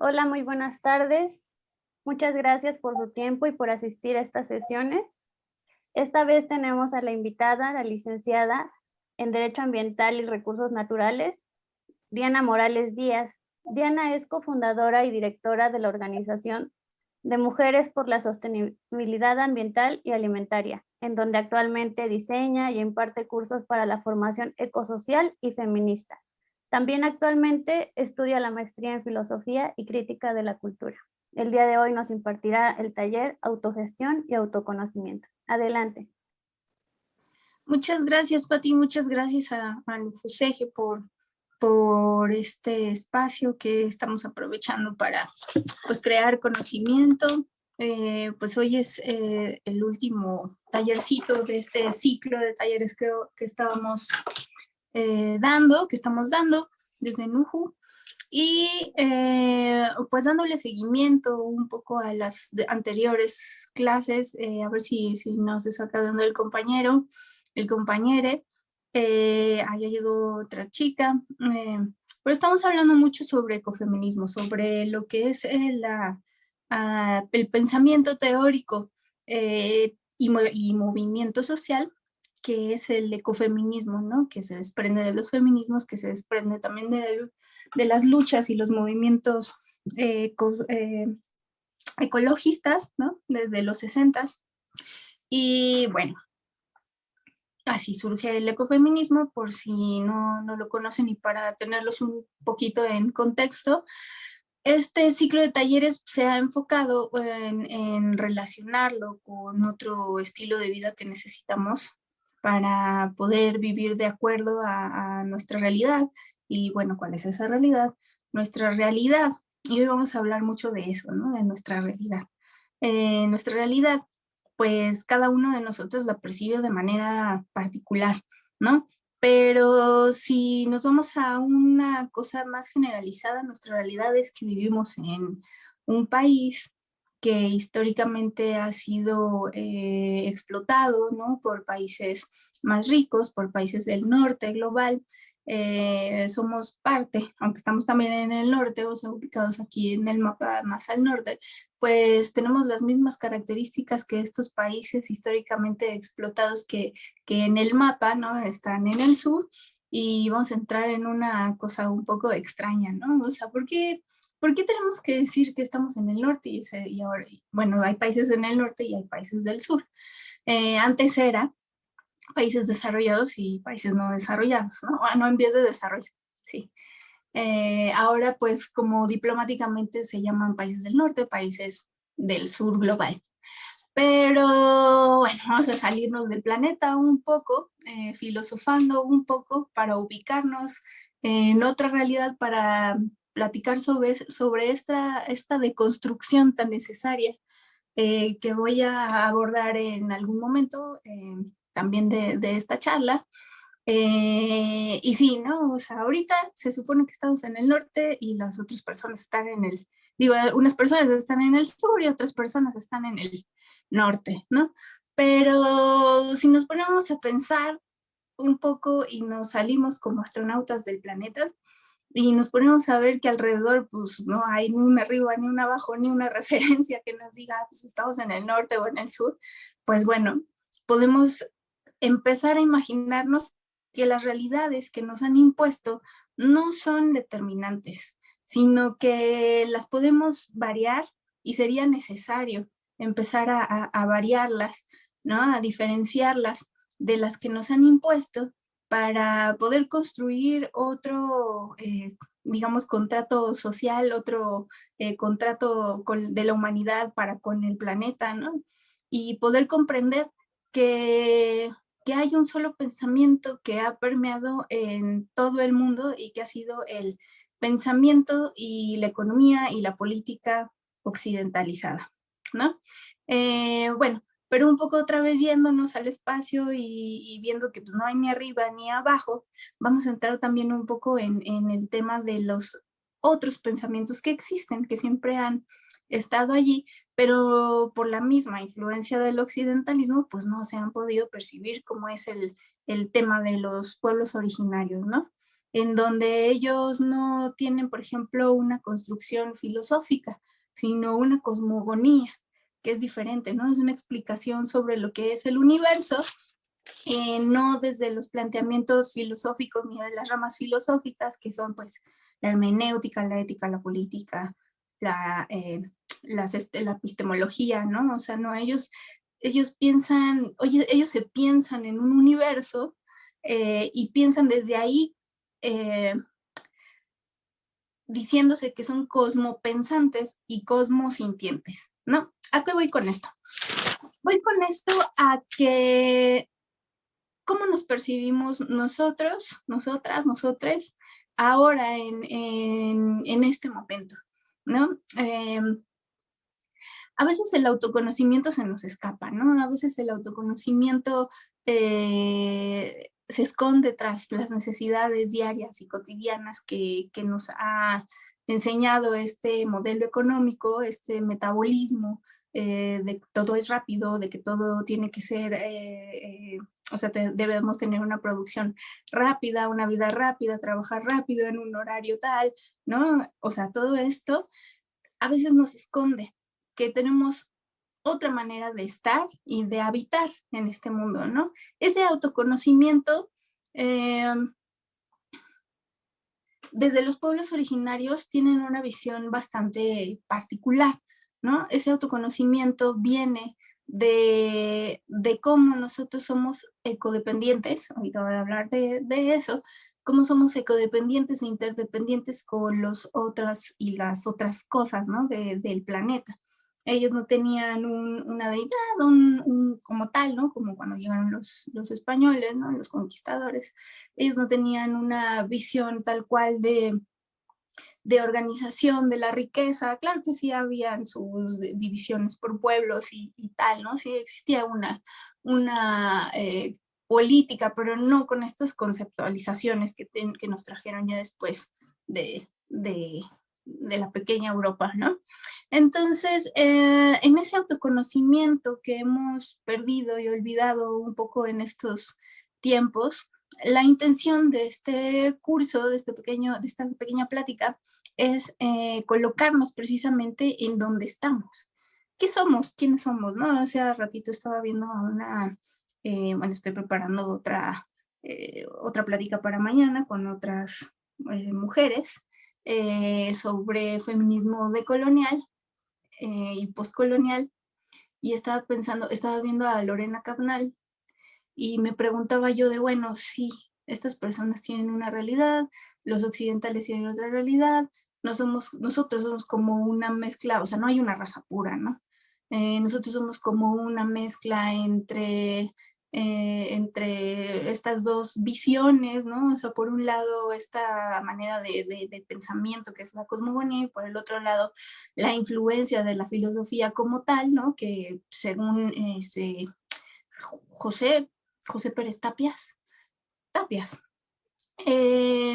Hola, muy buenas tardes. Muchas gracias por su tiempo y por asistir a estas sesiones. Esta vez tenemos a la invitada, la licenciada en Derecho Ambiental y Recursos Naturales, Diana Morales Díaz. Diana es cofundadora y directora de la Organización de Mujeres por la Sostenibilidad Ambiental y Alimentaria, en donde actualmente diseña y imparte cursos para la formación ecosocial y feminista. También actualmente estudia la maestría en Filosofía y Crítica de la Cultura. El día de hoy nos impartirá el taller Autogestión y Autoconocimiento. Adelante. Muchas gracias, Pati, muchas gracias a Nufusege por este espacio que estamos aprovechando para pues, crear conocimiento. Pues hoy es el último tallercito de este ciclo de talleres que estábamos que estamos dando desde NUJU. Y pues dándole seguimiento un poco a las anteriores clases, a ver si nos está quedando el compañere. Allá llegó otra chica, pero estamos hablando mucho sobre ecofeminismo, sobre lo que es el pensamiento teórico y movimiento social, que es el ecofeminismo, ¿no? Que se desprende de los feminismos, que se desprende también de las luchas y los movimientos ecologistas, ¿no? Desde los 60s. Y bueno, así surge el ecofeminismo, por si no lo conocen y para tenerlos un poquito en contexto. Este ciclo de talleres se ha enfocado en relacionarlo con otro estilo de vida que necesitamos para poder vivir de acuerdo a nuestra realidad. Y bueno, ¿cuál es esa realidad? Nuestra realidad. Y hoy vamos a hablar mucho de eso, ¿no? De nuestra realidad. Nuestra realidad, pues cada uno de nosotros la percibe de manera particular, ¿no? Pero si nos vamos a una cosa más generalizada, nuestra realidad es que vivimos en un país que históricamente ha sido explotado, ¿no? Por países más ricos, por países del norte global. Somos parte, aunque estamos también en el norte, o sea, ubicados aquí en el mapa más al norte, pues tenemos las mismas características que estos países históricamente explotados que en el mapa, ¿no? Están en el sur, y vamos a entrar en una cosa un poco extraña, ¿no? O sea, ¿por qué tenemos que decir que estamos en el norte? Y ahora, bueno, hay países en el norte y hay países del sur. Antes era países desarrollados y países no desarrollados, ¿no? No en vías de desarrollo, sí. Ahora, pues, como diplomáticamente se llaman países del norte, países del sur global. Pero bueno, vamos a salirnos del planeta un poco, filosofando un poco para ubicarnos en otra realidad, para platicar sobre esta deconstrucción tan necesaria que voy a abordar en algún momento también de esta charla. Y sí, ¿no? O sea, ahorita se supone que estamos en el norte y las otras personas están unas personas están en el sur y otras personas están en el norte, ¿no? Pero si nos ponemos a pensar un poco y nos salimos como astronautas del planeta y nos ponemos a ver que alrededor pues no hay ni un arriba, ni un abajo, ni una referencia que nos diga pues estamos en el norte o en el sur, pues bueno, podemos empezar a imaginarnos que las realidades que nos han impuesto no son determinantes, sino que las podemos variar y sería necesario empezar a variarlas, ¿no? A diferenciarlas de las que nos han impuesto para poder construir otro, digamos, contrato social, otro contrato de la humanidad para con el planeta, ¿no? Y poder comprender que hay un solo pensamiento que ha permeado en todo el mundo y que ha sido el pensamiento y la economía y la política occidentalizada, ¿no? Bueno, pero un poco otra vez yéndonos al espacio y viendo que pues, no hay ni arriba ni abajo, vamos a entrar también un poco en el tema de los otros pensamientos que existen, que siempre han estado allí, pero por la misma influencia del occidentalismo, pues no se han podido percibir como es el tema de los pueblos originarios, ¿no? en donde ellos no tienen, por ejemplo, una construcción filosófica, sino una cosmogonía, que es diferente, ¿no? Es una explicación sobre lo que es el universo, no desde los planteamientos filosóficos ni de las ramas filosóficas, que son pues la hermenéutica, la ética, la política, la, la epistemología, ¿no? O sea, no, ellos piensan, oye, ellos se piensan en un universo y piensan desde ahí diciéndose que son cosmopensantes y cosmosintientes, ¿no? ¿A qué voy con esto? Voy con esto a que cómo nos percibimos nosotros, nosotras, nosotres, ahora en este momento, ¿no? A veces el autoconocimiento se nos escapa, ¿no? A veces el autoconocimiento se esconde tras las necesidades diarias y cotidianas que nos ha enseñado este modelo económico, este metabolismo, de que todo es rápido, de que todo tiene que ser, o sea, debemos tener una producción rápida, una vida rápida, trabajar rápido en un horario tal, ¿no? O sea, todo esto a veces nos esconde que tenemos otra manera de estar y de habitar en este mundo, ¿no? Ese autoconocimiento, eh, desde los pueblos originarios, tienen una visión bastante particular, ¿no? Ese autoconocimiento viene de cómo nosotros somos ecodependientes, ahorita voy a hablar de eso, cómo somos ecodependientes e interdependientes con los otras y las otras cosas, ¿no? Del planeta. Ellos no tenían una deidad, como tal, ¿no? Como cuando llegaron los españoles, ¿no? Los conquistadores. Ellos no tenían una visión tal cual de organización de la riqueza. Claro que sí habían sus divisiones por pueblos y tal, ¿no? Sí existía una política, pero no con estas conceptualizaciones que nos trajeron ya después de la pequeña Europa, ¿no? Entonces, en ese autoconocimiento que hemos perdido y olvidado un poco en estos tiempos, la intención de este curso, de esta pequeña plática, es colocarnos precisamente en donde estamos. ¿Qué somos? ¿Quiénes somos? ¿No? O sea, ratito estaba viendo a bueno, estoy preparando otra plática para mañana con otras mujeres sobre feminismo decolonial y postcolonial, y estaba viendo a Lorena Cabnal y me preguntaba yo de, bueno, sí, estas personas tienen una realidad, los occidentales tienen otra realidad, nosotros somos como una mezcla, o sea, no hay una raza pura, ¿no? Nosotros somos como una mezcla entre estas dos visiones, ¿no? O sea, por un lado esta manera de pensamiento que es la cosmogonía y por el otro lado la influencia de la filosofía como tal, ¿no? Que según José, José Pérez Tapias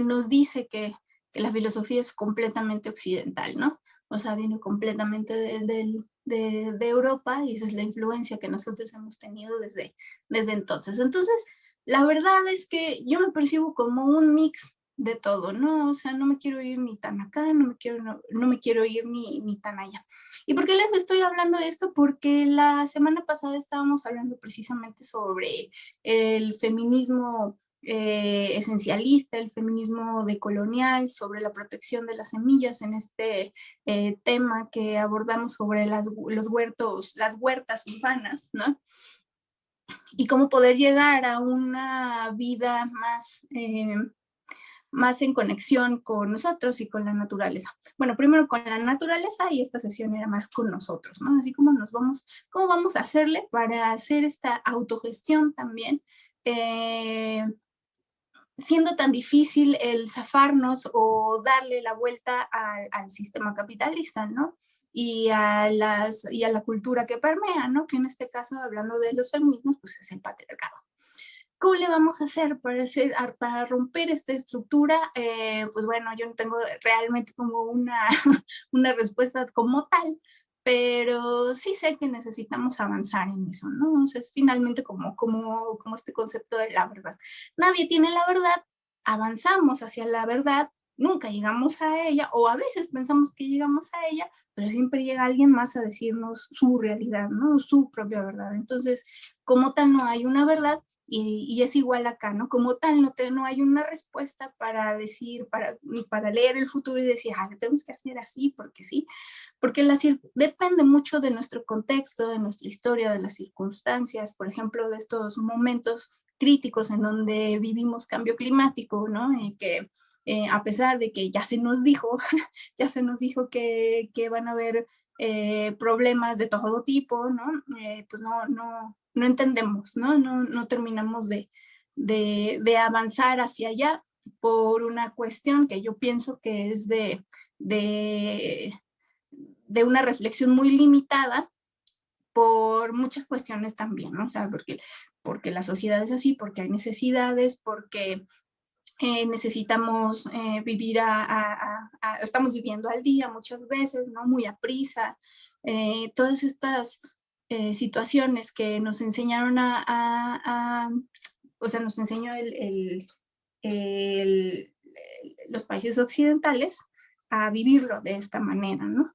nos dice que la filosofía es completamente occidental, ¿no? O sea, viene completamente de Europa y esa es la influencia que nosotros hemos tenido desde entonces. Entonces, la verdad es que yo me percibo como un mix de todo, ¿no? O sea, no me quiero ir ni tan acá, no me quiero ir ni tan allá. ¿Y por qué les estoy hablando de esto? Porque la semana pasada estábamos hablando precisamente sobre el feminismo esencialista, el feminismo decolonial, sobre la protección de las semillas en este tema que abordamos sobre los huertos, las huertas urbanas, ¿no? Y cómo poder llegar a una vida más en conexión con nosotros y con la naturaleza. Bueno, primero con la naturaleza y esta sesión era más con nosotros, ¿no? Así como cómo vamos a hacerle para hacer esta autogestión también, siendo tan difícil el zafarnos o darle la vuelta al sistema capitalista, ¿no? Y a la cultura que permea, ¿no? Que en este caso, hablando de los feminismos, pues es el patriarcado. ¿Cómo le vamos a hacer para romper esta estructura? Pues bueno, yo no tengo realmente como una respuesta como tal, pero sí sé que necesitamos avanzar en eso, ¿no? O sea, es finalmente como este concepto de la verdad. Nadie tiene la verdad, avanzamos hacia la verdad, nunca llegamos a ella, o a veces pensamos que llegamos a ella, pero siempre llega alguien más a decirnos su realidad, ¿no? Su propia verdad. Entonces, como tal, no hay una verdad, y es igual acá, ¿no? Como tal, no hay una respuesta para decir, para leer el futuro y decir, tenemos que hacer así porque sí, porque depende mucho de nuestro contexto, de nuestra historia, de las circunstancias, por ejemplo, de estos momentos críticos en donde vivimos cambio climático, ¿no? Y que a pesar de que ya se nos dijo, ya se nos dijo que van a haber problemas de todo tipo, ¿no? Pues no entendemos, ¿no? No terminamos de avanzar hacia allá por una cuestión que yo pienso que es de una reflexión muy limitada por muchas cuestiones también, ¿no? O sea, porque la sociedad es así, porque hay necesidades, porque necesitamos vivir estamos viviendo al día muchas veces, ¿no? Muy a prisa. Todas estas situaciones que nos enseñaron o sea, nos enseñó los países occidentales a vivirlo de esta manera, ¿no?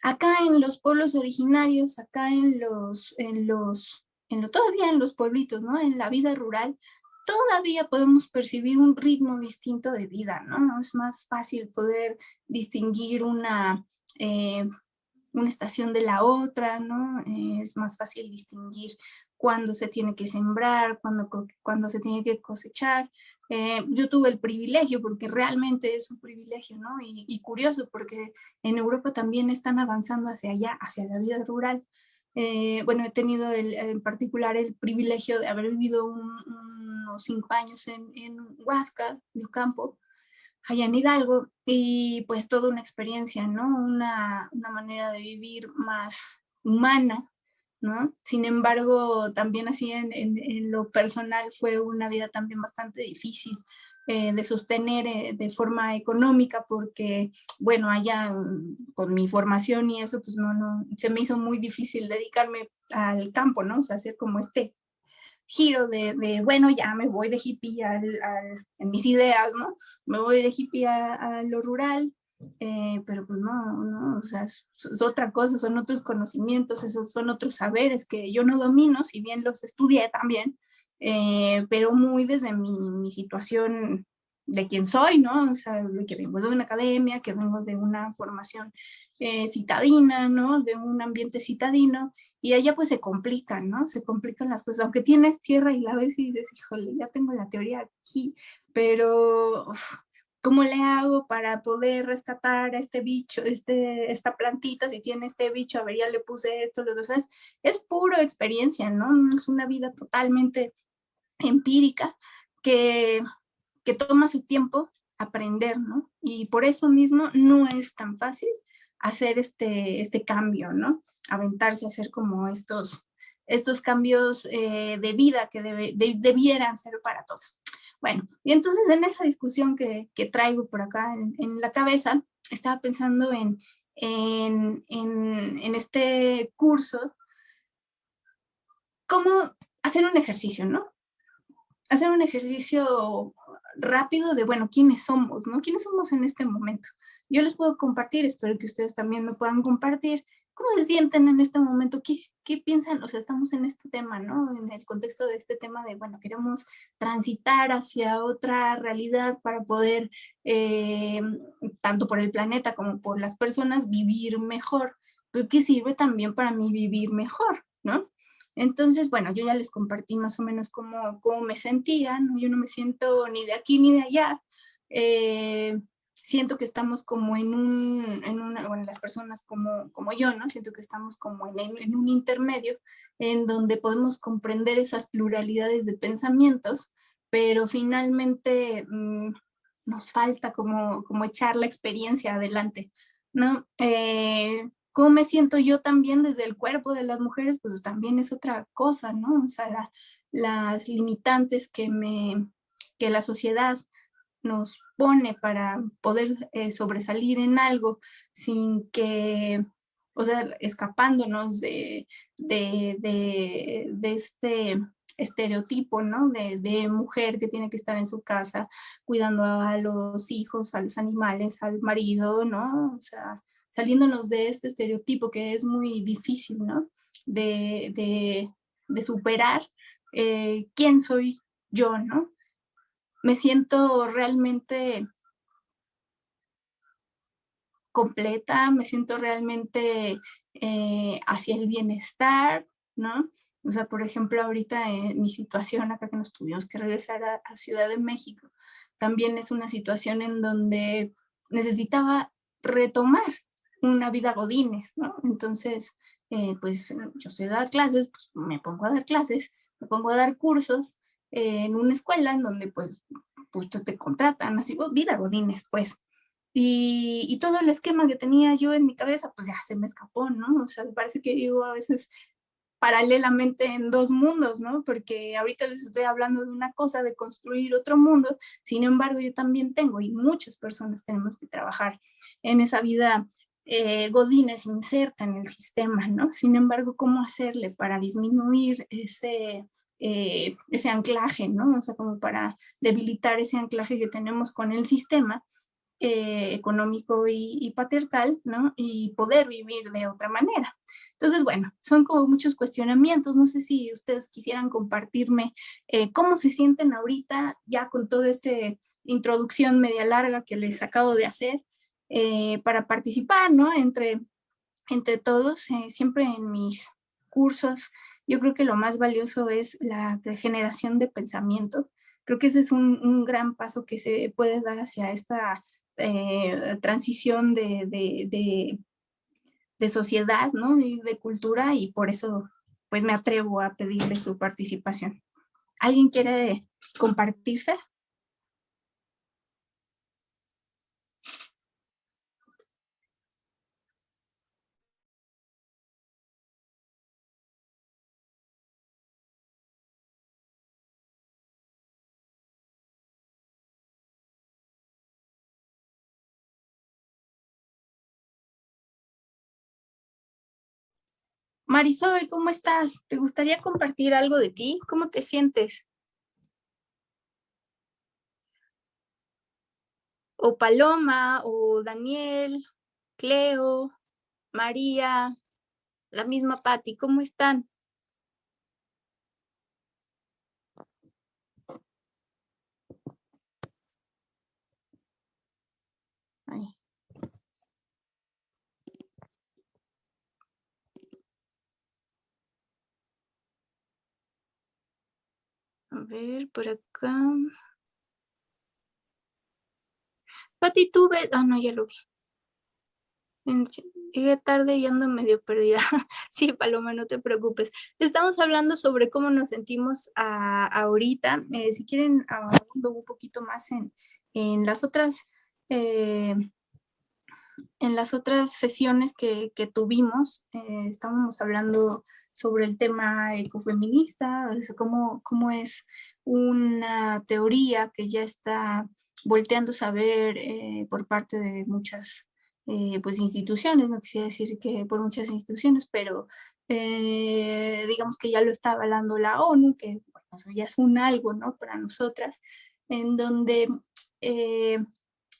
Acá en los pueblos originarios, acá todavía en los pueblitos, ¿no? En la vida rural, todavía podemos percibir un ritmo distinto de vida, ¿no? Es más fácil poder distinguir una estación de la otra, ¿no? Es más fácil distinguir cuándo se tiene que sembrar, cuándo se tiene que cosechar. Yo tuve el privilegio, porque realmente es un privilegio, ¿no? Y curioso, porque en Europa también están avanzando hacia allá, hacia la vida rural. Bueno, he tenido en particular el privilegio de haber vivido unos 5 años en Huasca, de Ocampo, allá en Hidalgo, y pues toda una experiencia, ¿no? Una manera de vivir más humana, ¿no? Sin embargo, también así en lo personal fue una vida también bastante difícil de sostener de forma económica, porque, bueno, allá con mi formación y eso, pues se me hizo muy difícil dedicarme al campo, ¿no? O sea, hacer como giro bueno, ya me voy de hippie en mis ideas, ¿no? Me voy de hippie a lo rural, pero pues no, o sea, es otra cosa, son otros conocimientos, esos son otros saberes que yo no domino, si bien los estudié también, pero muy desde mi situación de quién soy, ¿no? O sea, que vengo de una academia, que vengo de una formación citadina, ¿no? De un ambiente citadino, y allá pues se complican, ¿no? Se complican las cosas, aunque tienes tierra y la ves y dices, híjole, ya tengo la teoría aquí, pero ¿cómo le hago para poder rescatar a este bicho, esta plantita, si tiene este bicho, a ver, ya le puse esto, lo demás? Es pura experiencia, ¿no? Es una vida totalmente empírica que, que toma su tiempo aprender, ¿no? Y por eso mismo no es tan fácil hacer este cambio, ¿no? Aventarse a hacer como estos cambios de vida que debieran ser para todos. Bueno, y entonces en esa discusión que traigo por acá en la cabeza, estaba pensando en este curso, cómo hacer un ejercicio, ¿no? Hacer un ejercicio rápido de, bueno, ¿quiénes somos, no? ¿Quiénes somos en este momento? Yo les puedo compartir, espero que ustedes también me puedan compartir cómo se sienten en este momento, qué piensan, o sea, estamos en este tema, ¿no? En el contexto de este tema de, bueno, queremos transitar hacia otra realidad para poder, tanto por el planeta como por las personas, vivir mejor, pero ¿qué sirve también para mí vivir mejor, ¿no? Entonces, bueno, yo ya les compartí más o menos cómo me sentía, ¿no? Yo no me siento ni de aquí ni de allá. Siento que estamos como bueno, las personas como yo, ¿no? Siento que estamos como en un intermedio en donde podemos comprender esas pluralidades de pensamientos, pero finalmente nos falta como echar la experiencia adelante, ¿no? ¿Cómo me siento yo también desde el cuerpo de las mujeres? Pues también es otra cosa, ¿no? O sea, las limitantes que la sociedad nos pone para poder sobresalir en algo sin que, o sea, escapándonos de este estereotipo, ¿no? De mujer que tiene que estar en su casa cuidando a los hijos, a los animales, al marido, ¿no? O sea, saliéndonos de este estereotipo que es muy difícil, ¿no? De superar quién soy yo, ¿no? Me siento realmente completa, me siento realmente hacia el bienestar, ¿no? O sea, por ejemplo, ahorita mi situación acá que nos tuvimos que regresar a Ciudad de México, también es una situación en donde necesitaba retomar una vida godines, ¿no? Entonces, pues yo sé dar clases, pues me pongo a dar clases, me pongo a dar cursos en una escuela en donde pues te contratan, así, vida godines, pues. Y todo el esquema que tenía yo en mi cabeza, pues ya se me escapó, ¿no? O sea, me parece que vivo a veces paralelamente en dos mundos, ¿no? Porque ahorita les estoy hablando de una cosa, de construir otro mundo, sin embargo yo también tengo, y muchas personas tenemos que trabajar en esa vida godines inserta en el sistema, ¿no? Sin embargo, ¿cómo hacerle para disminuir ese anclaje, ¿no? O sea, como para debilitar ese anclaje que tenemos con el sistema económico y patriarcal, ¿no? Y poder vivir de otra manera. Entonces, bueno, son como muchos cuestionamientos. No sé si ustedes quisieran compartirme cómo se sienten ahorita ya con toda esta introducción media larga que les acabo de hacer para participar, ¿no? Entre todos, siempre en mis cursos, yo creo que lo más valioso es la regeneración de pensamiento. Creo que ese es un gran paso que se puede dar hacia esta transición de sociedad, ¿no? Y de cultura, y por eso pues me atrevo a pedirle su participación. ¿Alguien quiere compartirse? Marisol, ¿cómo estás? ¿Te gustaría compartir algo de ti? ¿Cómo te sientes? O Paloma, o Daniel, Cleo, María, la misma Patti, ¿cómo están? Ay, a ver, por acá. Pati, tú ves. Ah, no, ya lo vi. Llegué tarde y ando medio perdida. Sí, Paloma, no te preocupes. Estamos hablando sobre cómo nos sentimos ahorita. Si quieren, abundo un poquito más en las otras. eh, en las otras sesiones que tuvimos, estábamos hablando sobre el tema ecofeminista, o sea, cómo es una teoría que ya está volteándose a ver por parte de muchas pues instituciones, no quisiera decir que por muchas instituciones, pero digamos que ya lo está avalando la ONU, que bueno, eso ya es un algo, ¿no? Para nosotras, en donde, eh,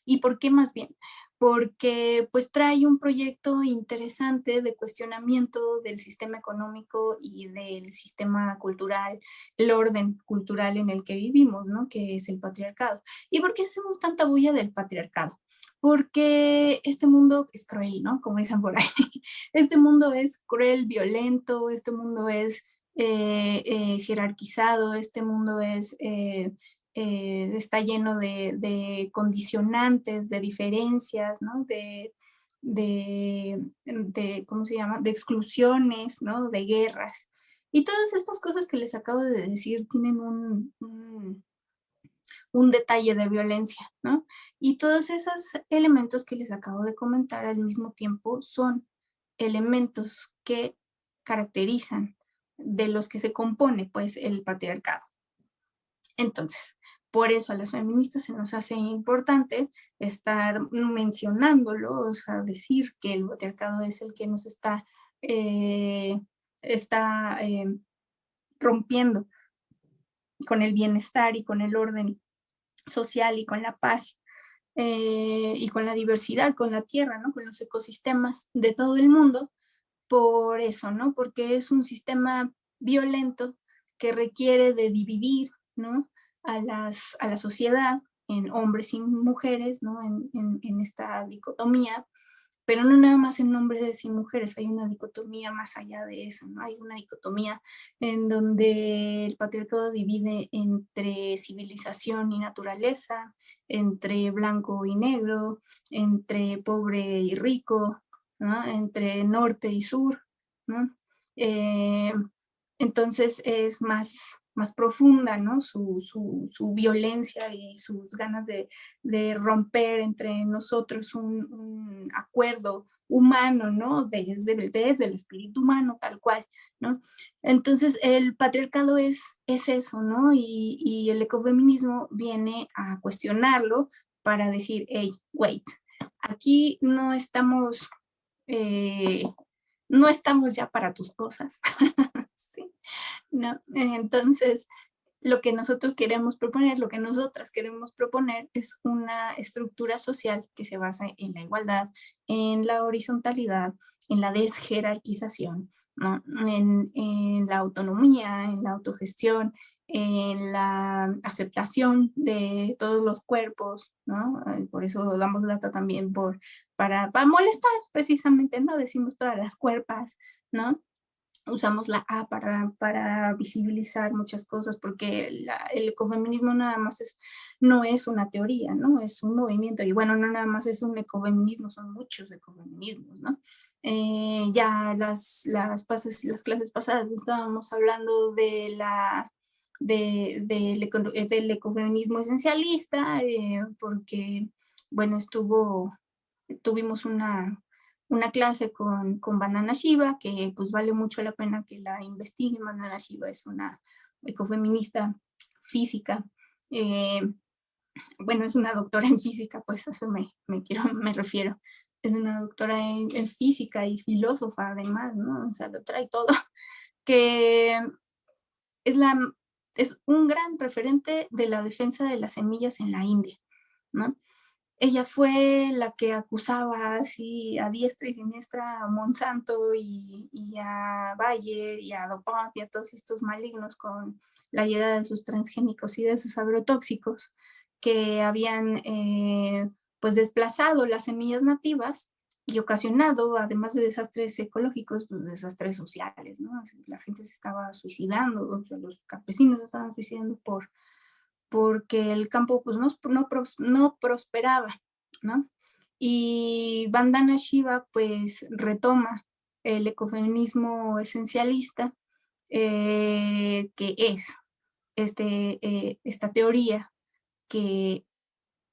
¿y por qué más bien? Porque pues trae un proyecto interesante de cuestionamiento del sistema económico y del sistema cultural, el orden cultural en el que vivimos, ¿no? Que es el patriarcado. ¿Y por qué hacemos tanta bulla del patriarcado? Porque este mundo es cruel, ¿no? Como dicen por ahí. Este mundo es cruel, violento, este mundo es jerarquizado, este mundo está lleno de condicionantes, de diferencias, ¿no? ¿Cómo se llama? De exclusiones, ¿no? De guerras. Y todas estas cosas que les acabo de decir tienen un detalle de violencia, ¿no? Y todos esos elementos que les acabo de comentar al mismo tiempo son elementos que caracterizan de los que se compone, pues, el patriarcado. Entonces, por eso a las feministas se nos hace importante estar mencionándolo, o sea, decir que el patriarcado es el que nos está rompiendo con el bienestar y con el orden social y con la paz y con la diversidad, con la tierra, ¿no? Con los ecosistemas de todo el mundo, por eso, ¿no? Porque es un sistema violento que requiere de dividir, ¿no? A la sociedad en hombres y mujeres, ¿no? En esta dicotomía, pero no nada más en hombres y mujeres, hay una dicotomía más allá de eso, ¿no? Hay una dicotomía en donde el patriarcado divide entre civilización y naturaleza, entre blanco y negro, entre pobre y rico, ¿no? Entre norte y sur, ¿no? Eh, entonces es más profunda, ¿no? Su violencia y sus ganas de romper entre nosotros un acuerdo humano, ¿no? Desde el espíritu humano, tal cual, ¿no? Entonces, el patriarcado es eso, ¿no? Y el ecofeminismo viene a cuestionarlo para decir, hey, wait, aquí eh, no estamos ya para tus cosas, ¿sí? ¿No? Entonces, lo que nosotros queremos proponer, lo que nosotras queremos proponer es una estructura social que se basa en la igualdad, en la horizontalidad, en la desjerarquización, ¿no? En la autonomía, en la autogestión, en la aceptación de todos los cuerpos, ¿no? Por eso damos lata también para molestar precisamente, ¿no? Decimos todas las cuerpas, ¿no? Usamos la A para visibilizar muchas cosas, porque el ecofeminismo nada más no es una teoría, ¿no? Es un movimiento, y bueno, no nada más es un ecofeminismo, son muchos ecofeminismos, ¿no? Ya las clases pasadas estábamos hablando del ecofeminismo esencialista, porque, bueno, tuvimos una clase con Banana Shiva, que pues vale mucho la pena que la investiguen. Banana Shiva es una ecofeminista física, eh, bueno, es una doctora en física, pues a eso me refiero. Es una doctora en física y filósofa además, ¿no? O sea, lo trae todo, que es, es un gran referente de la defensa de las semillas en la India, ¿no? Ella fue la que acusaba así a diestra y siniestra a Monsanto y a Bayer y a DuPont y a todos estos malignos con la llegada de sus transgénicos y de sus agrotóxicos que habían pues desplazado las semillas nativas y ocasionado, además de desastres ecológicos, pues desastres sociales, ¿no? La gente se estaba suicidando, o sea, los campesinos se estaban suicidando porque el campo pues no prosperaba, ¿no? Y Vandana Shiva pues retoma el ecofeminismo esencialista, que es esta teoría que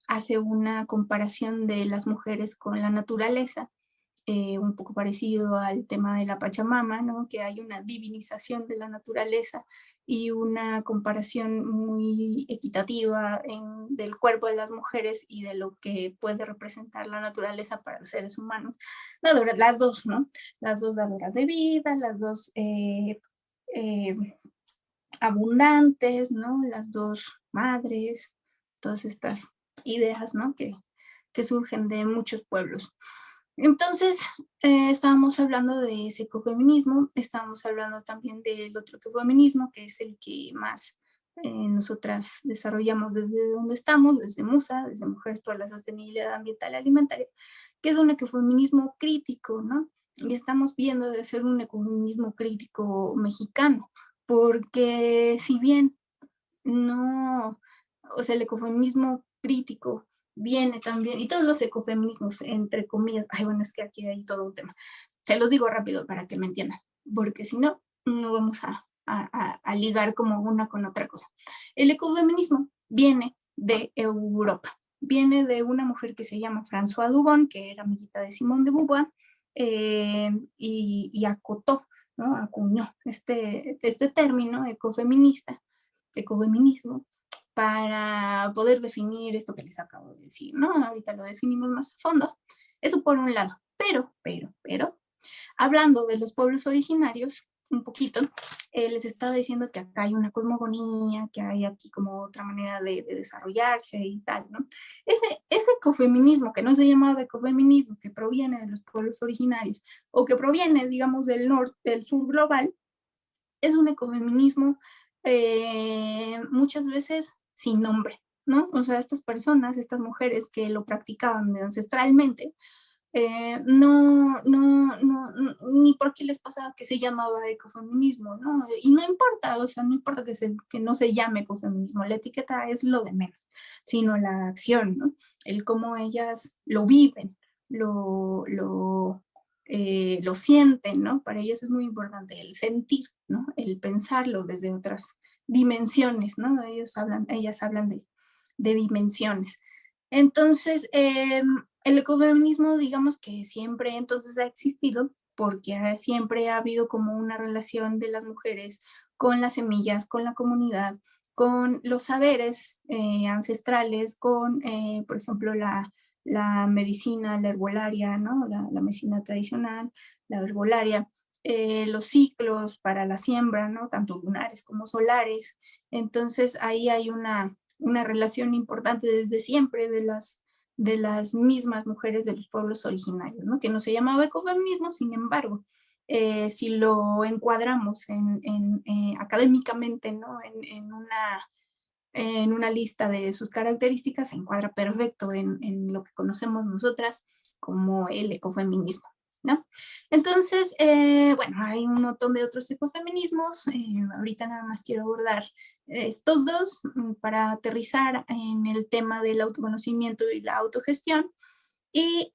hace una comparación de las mujeres con la naturaleza, un poco parecido al tema de la Pachamama, ¿no? Que hay una divinización de la naturaleza y una comparación muy equitativa del cuerpo de las mujeres y de lo que puede representar la naturaleza para los seres humanos. Las dos, ¿no? Las dos dadoras de vida, las dos eh, abundantes, ¿no? Las dos madres, todas estas ideas, ¿no? Que surgen de muchos pueblos. Entonces, estábamos hablando de ese ecofeminismo, estábamos hablando también del otro ecofeminismo, que es el que más nosotras desarrollamos desde donde estamos, desde MUSA, desde Mujeres por la Sostenibilidad Ambiental y Alimentaria, que es un ecofeminismo crítico, ¿no? Y estamos viendo de ser un ecofeminismo crítico mexicano, porque si bien no, o sea, el ecofeminismo crítico viene también, y todos los ecofeminismos, entre comillas, ay, bueno, es que aquí hay todo un tema. Se los digo rápido para que me entiendan, porque si no, no vamos a ligar como una con otra cosa. El ecofeminismo viene de Europa, viene de una mujer que se llama François Dubon, que era amiguita de Simone de Beauvoir, y acotó, ¿no? Acuñó este término ecofeminismo, para poder definir esto que les acabo de decir, ¿no? Ahorita lo definimos más a fondo. Eso por un lado. Pero, hablando de los pueblos originarios, un poquito, les estaba diciendo que acá hay una cosmogonía, que hay aquí como otra manera de desarrollarse y tal, ¿no? Ese ecofeminismo, que no se llamaba ecofeminismo, que proviene de los pueblos originarios, o que proviene, digamos, del norte, del sur global, es un ecofeminismo muchas veces sin nombre, ¿no? O sea, estas personas, estas mujeres que lo practicaban ancestralmente, ni por qué les pasaba que se llamaba ecofeminismo, ¿no? Y no importa, o sea, no importa que no se llame ecofeminismo, la etiqueta es lo de menos, sino la acción, ¿no? El cómo ellas lo viven, lo sienten, ¿no? Para ellas es muy importante el sentir, ¿no? El pensarlo desde otras dimensiones, ¿no? Ellas hablan de dimensiones. Entonces, el ecofeminismo, digamos que siempre entonces ha existido porque siempre ha habido como una relación de las mujeres con las semillas, con la comunidad, con los saberes ancestrales, con, por ejemplo, la medicina, la herbolaria, ¿no? La medicina tradicional, la herbolaria, los ciclos para la siembra, ¿no? Tanto lunares como solares. Entonces ahí hay una relación importante desde siempre de las mismas mujeres de los pueblos originarios, ¿no? Que no se llamaba ecofeminismo, sin embargo, si lo encuadramos académicamente, ¿no? En una lista de sus características, se encuadra perfecto en lo que conocemos nosotras como el ecofeminismo, ¿no? Entonces, bueno, hay un montón de otros ecofeminismos, ahorita nada más quiero abordar estos dos para aterrizar en el tema del autoconocimiento y la autogestión. Y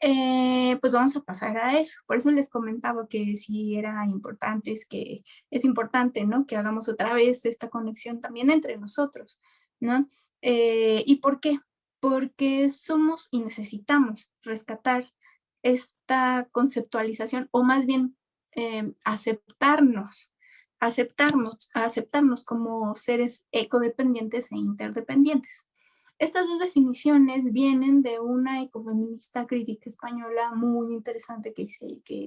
pues vamos a pasar a eso. Por eso les comentaba que sí era importante, es importante, ¿no? Que hagamos otra vez esta conexión también entre nosotros, ¿no? ¿Y por qué? Porque somos y necesitamos rescatar esta conceptualización, o más bien aceptarnos como seres ecodependientes e interdependientes. Estas dos definiciones vienen de una ecofeminista crítica española muy interesante que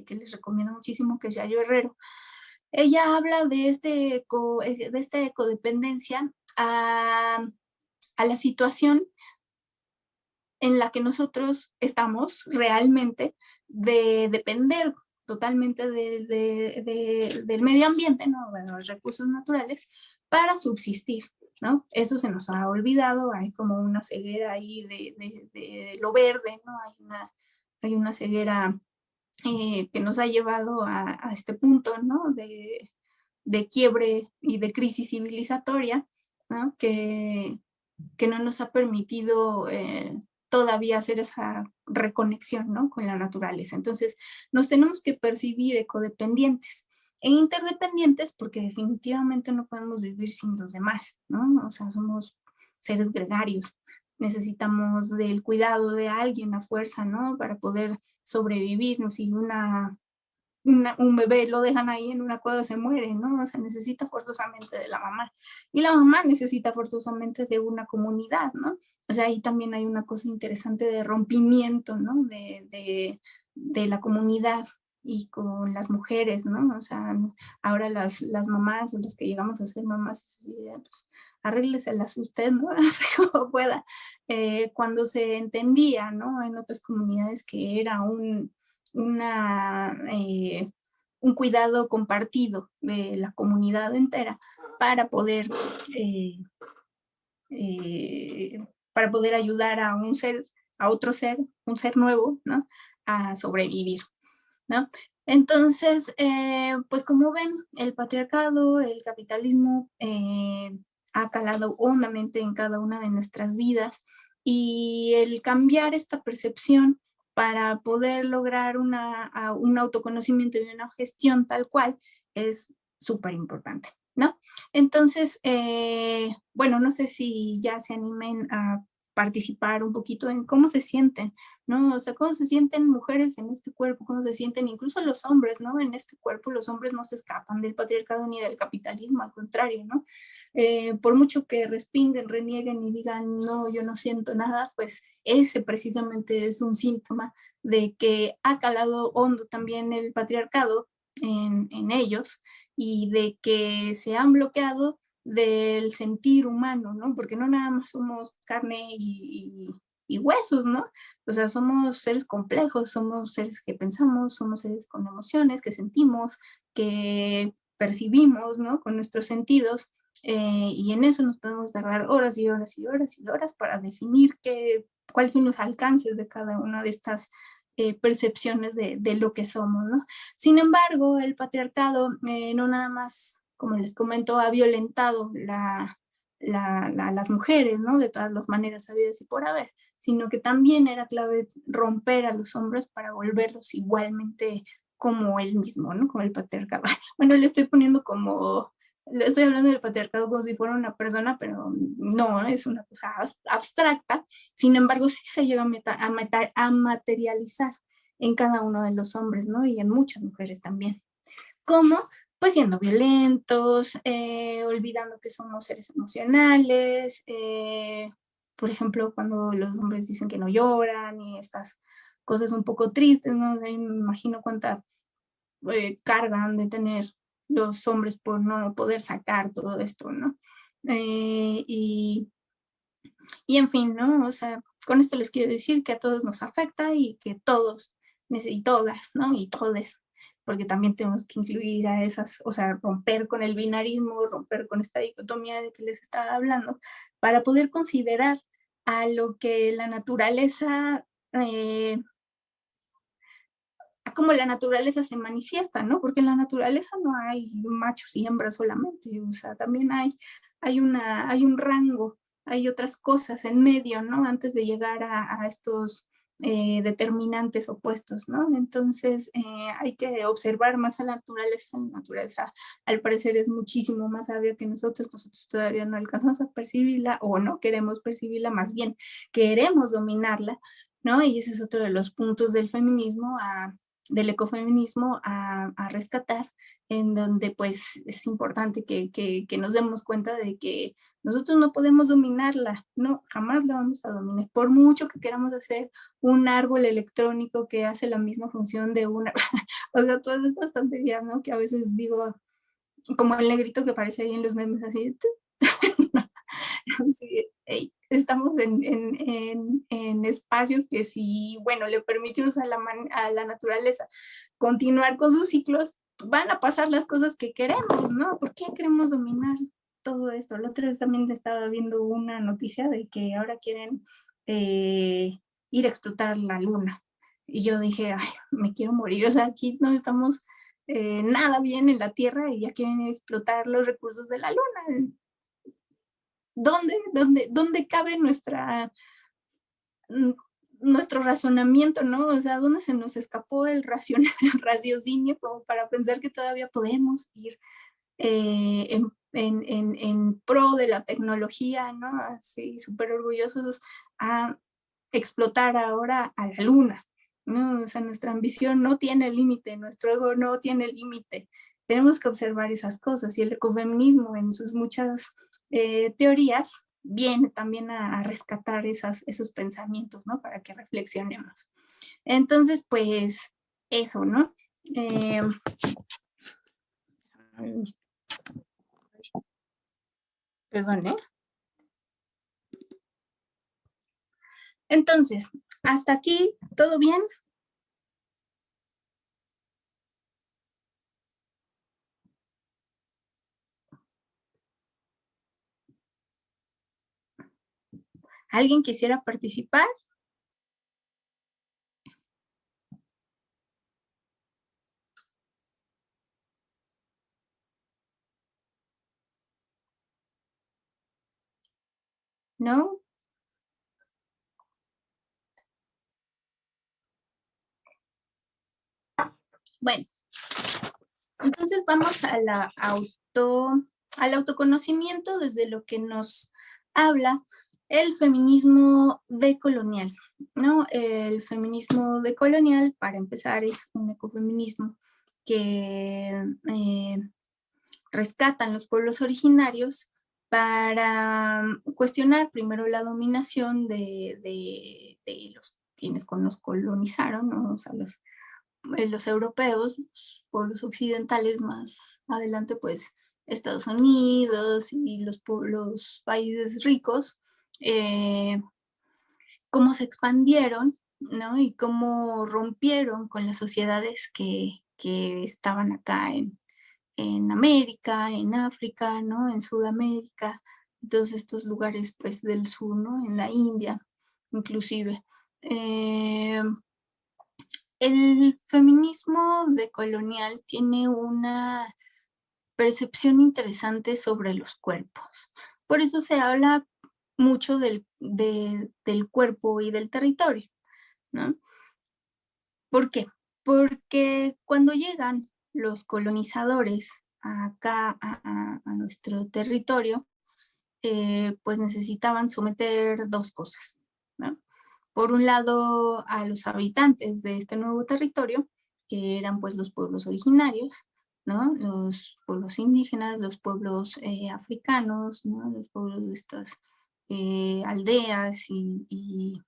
les recomiendo muchísimo, que es Yayo Herrero. Ella habla de esta ecodependencia a la situación en la que nosotros estamos realmente, de depender totalmente del medio ambiente, ¿no? De los recursos naturales, para subsistir, ¿no? Eso se nos ha olvidado, hay como una ceguera ahí de lo verde, ¿no? Hay una ceguera que nos ha llevado a este punto, ¿no? De quiebre y de crisis civilizatoria, ¿no? Que no nos ha permitido todavía hacer esa reconexión, ¿no? Con la naturaleza. Entonces, nos tenemos que percibir ecodependientes e interdependientes porque definitivamente no podemos vivir sin los demás, ¿no? O sea, somos seres gregarios. Necesitamos del cuidado de alguien a fuerza, ¿no? Para poder sobrevivir, ¿no? Si un bebé lo dejan ahí en una cueva, se muere, ¿no? O sea, necesita forzosamente de la mamá. Y la mamá necesita forzosamente de una comunidad, ¿no? O sea, ahí también hay una cosa interesante de rompimiento, ¿no? De la comunidad y con las mujeres, ¿no? O sea, ahora las mamás o las que llegamos a ser mamás, pues, arrégleselas usted, ¿no? O sea, como pueda. Cuando se entendía, ¿no? En otras comunidades que era un cuidado compartido de la comunidad entera para poder, eh, eh, para poder ayudar a otro ser, un ser nuevo, ¿no? A sobrevivir, ¿no? Entonces, pues como ven, el patriarcado, el capitalismo ha calado hondamente en cada una de nuestras vidas, y el cambiar esta percepción para poder lograr un autoconocimiento y una gestión tal cual es súper importante, ¿no? Entonces, bueno, no sé si ya se animen a participar un poquito en cómo se sienten, ¿no? O sea, cómo se sienten mujeres en este cuerpo, cómo se sienten incluso los hombres, ¿no? En este cuerpo los hombres no se escapan del patriarcado ni del capitalismo, al contrario, ¿no? Por mucho que respinguen, renieguen y digan, no, yo no siento nada, pues ese precisamente es un síntoma de que ha calado hondo también el patriarcado en ellos, y de que se han bloqueado del sentir humano, ¿no? Porque no nada más somos carne y huesos, ¿no? O sea, somos seres complejos, somos seres que pensamos, somos seres con emociones, que sentimos, que percibimos, ¿no? Con nuestros sentidos, y en eso nos podemos tardar horas y horas y horas y horas para definir cuáles son los alcances de cada una de estas percepciones de lo que somos, ¿no? Sin embargo, el patriarcado no nada más, como les comento, ha violentado las mujeres, ¿no? De todas las maneras habidas y por haber, sino que también era clave romper a los hombres para volverlos igualmente como él mismo, ¿no? Como el patriarcado. Bueno, le estoy poniendo como, le estoy hablando del patriarcado como si fuera una persona, pero no, es una cosa abstracta. Sin embargo, sí se llega a materializar en cada uno de los hombres, ¿no? Y en muchas mujeres también. ¿Cómo? Pues siendo violentos, olvidando que somos seres emocionales, por ejemplo, cuando los hombres dicen que no lloran y estas cosas un poco tristes, ¿no? Me imagino cuánta carga han de tener los hombres por no poder sacar todo esto, ¿no? Eh, y, y en fin, ¿no? O sea, con esto les quiero decir que a todos nos afecta y que todos, y todas, ¿no? Y todes, porque también tenemos que incluir a esas, o sea, romper con el binarismo, romper con esta dicotomía de que les estaba hablando, para poder considerar a lo que la naturaleza, a cómo la naturaleza se manifiesta, ¿no? Porque en la naturaleza no hay machos y hembras solamente, o sea, también hay un rango, hay otras cosas en medio, ¿no? Antes de llegar a estos determinantes opuestos, ¿no? Entonces hay que observar más a la naturaleza al parecer es muchísimo más sabia que nosotros todavía no alcanzamos a percibirla o no queremos percibirla, más bien queremos dominarla, ¿no? Y ese es otro de los puntos del feminismo, del ecofeminismo a rescatar, en donde pues es importante que nos demos cuenta de que nosotros no podemos dominarla, no, jamás la vamos a dominar, por mucho que queramos hacer un árbol electrónico que hace la misma función de una, o sea, todas estas tonterías, ¿no? Que a veces digo, como el negrito que aparece ahí en los memes, así, sí, hey, estamos en espacios que si, bueno, le permitimos a la naturaleza continuar con sus ciclos, van a pasar las cosas que queremos, ¿no? ¿Por qué queremos dominar todo esto? La otra vez también estaba viendo una noticia de que ahora quieren ir a explotar la luna. Y yo dije, ay, me quiero morir. O sea, aquí no estamos nada bien en la Tierra y ya quieren ir a explotar los recursos de la luna. ¿Dónde cabe nuestro razonamiento, ¿no? O sea, ¿dónde se nos escapó el raciocinio como para pensar que todavía podemos ir en pro de la tecnología, ¿no? Así, súper orgullosos a explotar ahora a la luna, ¿no? O sea, nuestra ambición no tiene límite, nuestro ego no tiene límite. Tenemos que observar esas cosas y el ecofeminismo en sus muchas teorías viene también a rescatar esos pensamientos, ¿no? Para que reflexionemos. Entonces, pues, eso, ¿no? Perdón, ¿eh? Entonces, hasta aquí, ¿todo bien? ¿Alguien quisiera participar? ¿No? Bueno, entonces vamos al autoconocimiento desde lo que nos habla el feminismo decolonial, ¿no? El feminismo decolonial, para empezar, es un ecofeminismo que rescatan los pueblos originarios para cuestionar primero la dominación de los quienes nos colonizaron, ¿no? O sea, los europeos, los pueblos occidentales, más adelante pues Estados Unidos y los países ricos, cómo se expandieron, ¿no? Y cómo rompieron con las sociedades que estaban acá en América, en África, ¿no? En Sudamérica, todos estos lugares pues del sur, ¿no? En la India, inclusive. El feminismo decolonial tiene una percepción interesante sobre los cuerpos. Por eso se habla mucho del cuerpo y del territorio, ¿no? ¿Por qué? Porque cuando llegan los colonizadores acá a nuestro territorio, pues necesitaban someter dos cosas, ¿no? Por un lado, a los habitantes de este nuevo territorio, que eran pues los pueblos originarios, ¿no? Los pueblos indígenas, los pueblos africanos, ¿no? Los pueblos de estas aldeas y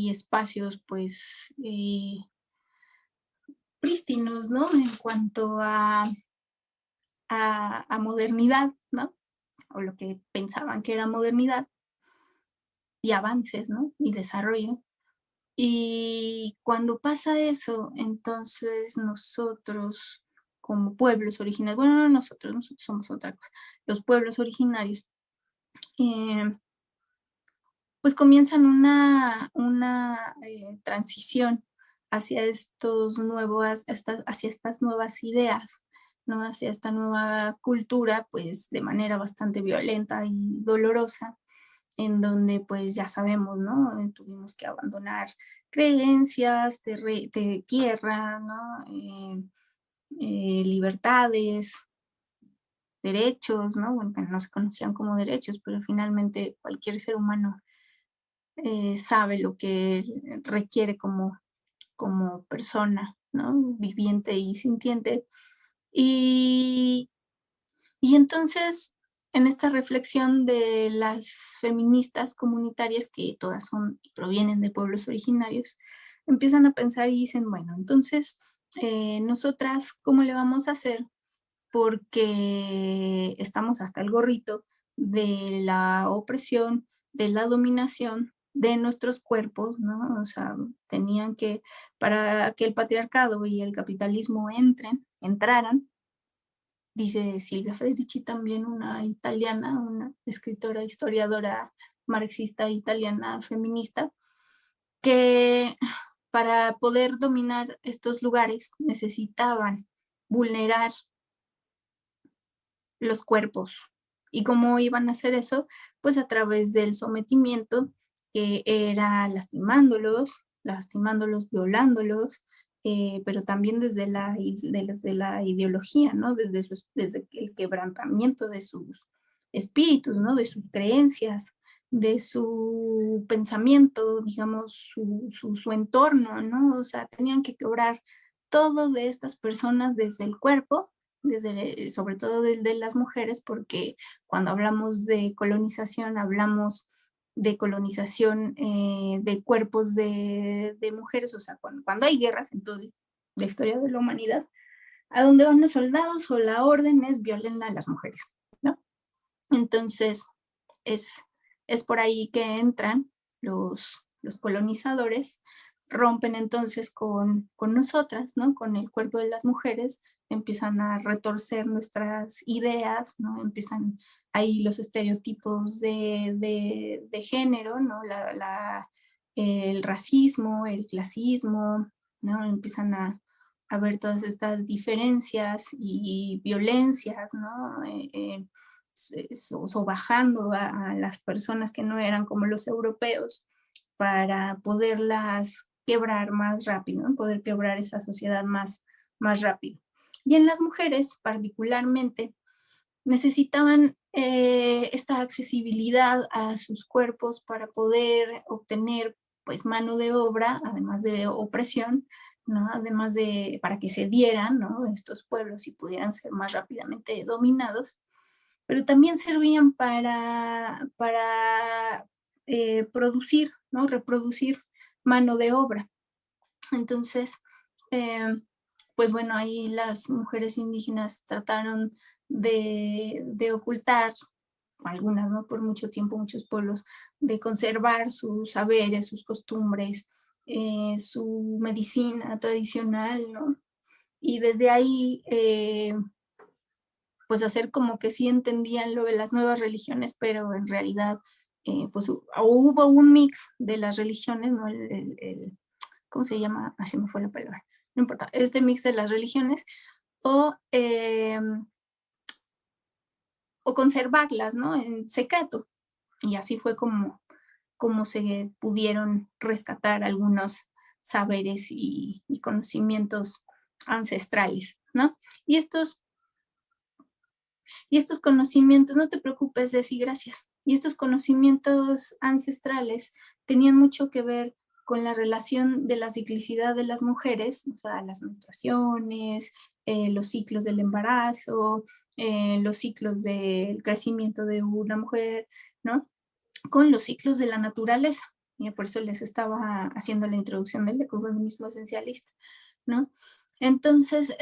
espacios pues prístinos, ¿no? En cuanto a modernidad, ¿no? O lo que pensaban que era modernidad y avances, ¿no? Y desarrollo. Y cuando pasa eso, entonces nosotros como pueblos originarios, bueno, no nosotros somos otra cosa, los pueblos originarios, eh, pues comienzan una transición hacia hacia estas nuevas ideas, ¿no? Hacia esta nueva cultura, pues de manera bastante violenta y dolorosa, en donde pues ya sabemos, ¿no? Tuvimos que abandonar creencias de tierra, ¿no? Libertades, derechos, ¿no? Bueno, que no se conocían como derechos, pero finalmente cualquier ser humano sabe lo que requiere como persona, ¿no? Viviente y sintiente. Y, y entonces, en esta reflexión de las feministas comunitarias, que todas son y provienen de pueblos originarios, empiezan a pensar y dicen, bueno, entonces, nosotras, ¿cómo le vamos a hacer? Porque estamos hasta el gorrito de la opresión, de la dominación de nuestros cuerpos, ¿no? O sea, tenían que, para que el patriarcado y el capitalismo entraran, dice Silvia Federici, también una italiana, una escritora, historiadora marxista italiana feminista, que para poder dominar estos lugares necesitaban vulnerar los cuerpos. ¿Y cómo iban a hacer eso? Pues a través del sometimiento, que era lastimándolos, violándolos, pero también desde la ideología, ¿no? Desde el quebrantamiento de sus espíritus, ¿no? De sus creencias, de su pensamiento, digamos, su entorno, ¿no? O sea, tenían que quebrar todo de estas personas desde el cuerpo, sobre todo de las mujeres, porque cuando hablamos de colonización, hablamos de colonización de cuerpos de mujeres, o sea, cuando hay guerras en toda la historia de la humanidad, a donde van los soldados o la orden es violen a las mujeres, ¿no? Entonces, es, es por ahí que entran los colonizadores, rompen entonces con nosotras, ¿no? Con el cuerpo de las mujeres, empiezan a retorcer nuestras ideas, ¿no? Empiezan ahí los estereotipos de género, ¿no? El racismo, el clasismo, ¿no? Empiezan a ver todas estas diferencias y violencias, ¿no? Bajando a las personas que no eran como los europeos para poderlas quebrar más rápido, ¿no? Poder quebrar esa sociedad más rápido. Y en las mujeres particularmente necesitaban esta accesibilidad a sus cuerpos para poder obtener pues mano de obra, además de opresión, ¿no? Además de para que se dieran, ¿no? Estos pueblos y pudieran ser más rápidamente dominados, pero también servían para producir, ¿no? Reproducir mano de obra. Entonces, pues bueno, ahí las mujeres indígenas trataron de ocultar, algunas, ¿no? Por mucho tiempo, muchos pueblos, de conservar sus saberes, sus costumbres, su medicina tradicional, ¿no? Y desde ahí, pues hacer como que sí entendían lo de las nuevas religiones, pero en realidad, pues hubo un mix de las religiones, ¿no? ¿Cómo se llama? Así me fue la palabra. No importa, este mix de las religiones o, o conservarlas, ¿no? En secreto. Y así fue como se pudieron rescatar algunos saberes y conocimientos ancestrales, ¿no? Y estos, y estos conocimientos, no te preocupes, Desi, gracias. Y estos conocimientos ancestrales tenían mucho que ver con la relación de la ciclicidad de las mujeres, o sea, las menstruaciones, los ciclos del embarazo, los ciclos del crecimiento de una mujer, ¿no? Con los ciclos de la naturaleza. Y por eso les estaba haciendo la introducción del ecofeminismo esencialista, ¿no? Entonces,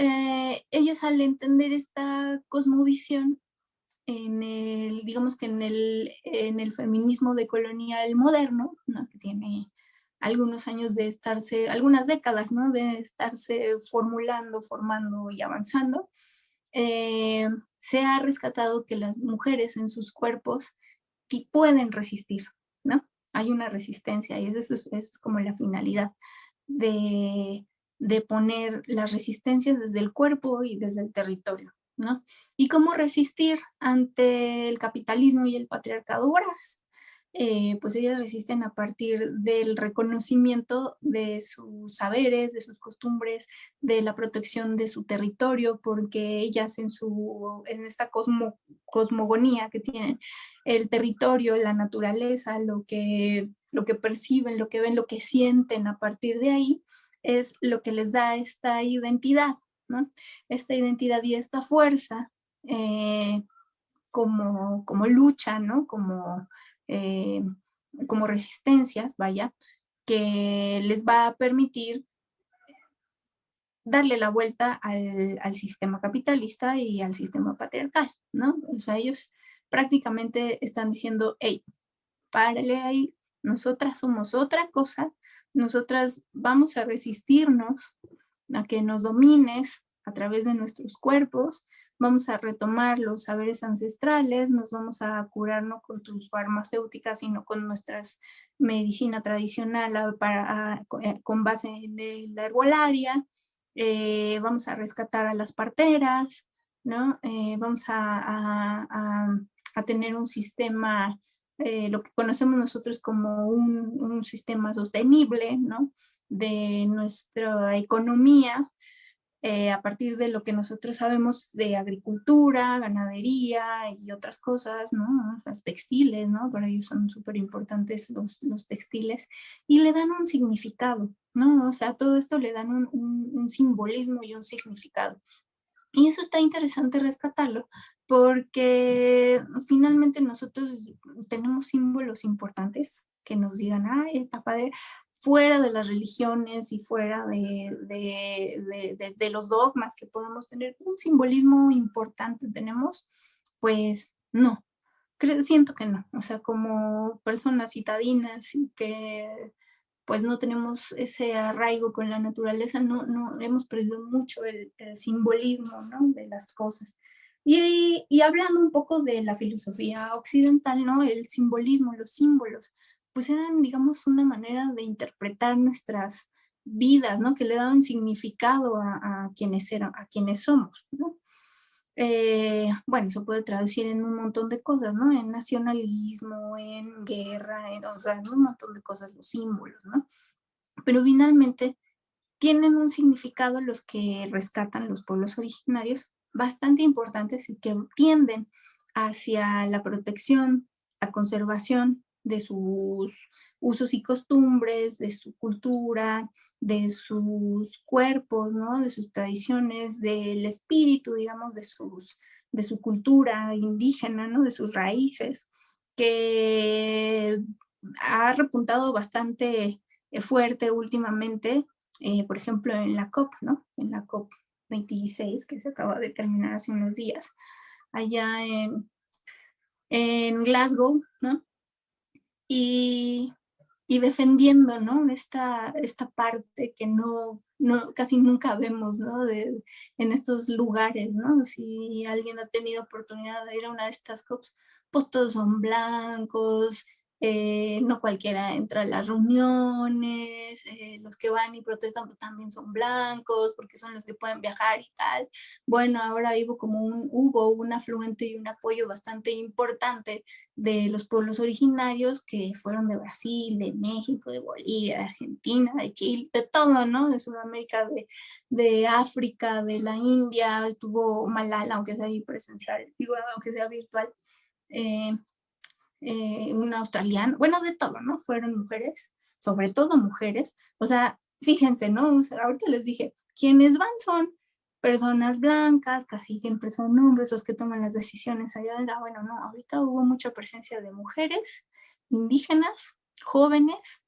ellos al entender esta cosmovisión, digamos que en el feminismo decolonial moderno, ¿no? Que tiene algunos años de estarse, algunas décadas, ¿no? De estarse formulando, formando y avanzando, se ha rescatado que las mujeres en sus cuerpos pueden resistir, ¿no? Hay una resistencia y eso es como la finalidad de, de poner las resistencias desde el cuerpo y desde el territorio, ¿no? ¿Y cómo resistir ante el capitalismo y el patriarcado voraz? Pues ellas resisten a partir del reconocimiento de sus saberes, de sus costumbres, de la protección de su territorio, porque ellas en esta cosmogonía que tienen, el territorio, la naturaleza, lo que perciben, lo que ven, lo que sienten a partir de ahí, es lo que les da esta identidad, ¿no? Esta identidad y esta fuerza como lucha, ¿no? Eh, como resistencias, vaya, que les va a permitir darle la vuelta al sistema capitalista y al sistema patriarcal, ¿no? O sea, ellos prácticamente están diciendo, hey, párale ahí, nosotras somos otra cosa, nosotras vamos a resistirnos a que nos domines a través de nuestros cuerpos, vamos a retomar los saberes ancestrales, nos vamos a curar no con tus farmacéuticas, sino con nuestra medicina tradicional con base en la herbolaria, vamos a rescatar a las parteras, ¿no? Vamos a tener un sistema, lo que conocemos nosotros como un sistema sostenible, ¿no? De nuestra economía, a partir de lo que nosotros sabemos de agricultura, ganadería y otras cosas, ¿no? Textiles, ¿no? Para ellos son súper importantes los textiles y le dan un significado, ¿no? O sea, todo esto le dan un simbolismo y un significado. Y eso está interesante rescatarlo porque finalmente nosotros tenemos símbolos importantes que nos digan, ay, está padre, fuera de las religiones y fuera de los dogmas que podemos tener, un simbolismo importante tenemos, pues no, siento que no, o sea, como personas citadinas que pues no tenemos ese arraigo con la naturaleza, no hemos perdido mucho el simbolismo, ¿no? De las cosas. Y hablando un poco de la filosofía occidental, ¿no? El simbolismo, los símbolos, pues eran, digamos, una manera de interpretar nuestras vidas, ¿no? Que le daban significado a quienes eran, a quienes somos, ¿no? Bueno, se puede traducir en un montón de cosas, ¿no? En nacionalismo, en guerra, o sea, en un montón de cosas, los símbolos, ¿no? Pero finalmente tienen un significado los que rescatan los pueblos originarios bastante importantes y que tienden hacia la protección, la conservación de sus usos y costumbres, de su cultura, de sus cuerpos, ¿no? De sus tradiciones, del espíritu, digamos, de su cultura indígena, ¿no? De sus raíces, que ha repuntado bastante fuerte últimamente por ejemplo, en la COP, ¿no? En la COP 26, que se acaba de terminar hace unos días, allá en Glasgow, ¿no? Y, y defendiendo, ¿no? Esta parte que casi nunca vemos, ¿no? En estos lugares, ¿no? Si alguien ha tenido oportunidad de ir a una de estas COPs, pues todos son blancos, no cualquiera entra a las reuniones, los que van y protestan también son blancos, porque son los que pueden viajar y tal. Bueno, ahora hubo un afluente y un apoyo bastante importante de los pueblos originarios que fueron de Brasil, de México, de Bolivia, de Argentina, de Chile, de todo, ¿no? De Sudamérica, de África, de la India, estuvo Malala, aunque sea ahí presencial, digo, aunque sea virtual, eh, una australiana, bueno, de todo, ¿no? Fueron mujeres, sobre todo mujeres, o sea, fíjense, ¿no? O sea, ahorita les dije, quienes van son personas blancas, casi siempre son hombres los que toman las decisiones allá. Bueno, no, ahorita hubo mucha presencia de mujeres, indígenas, jóvenes,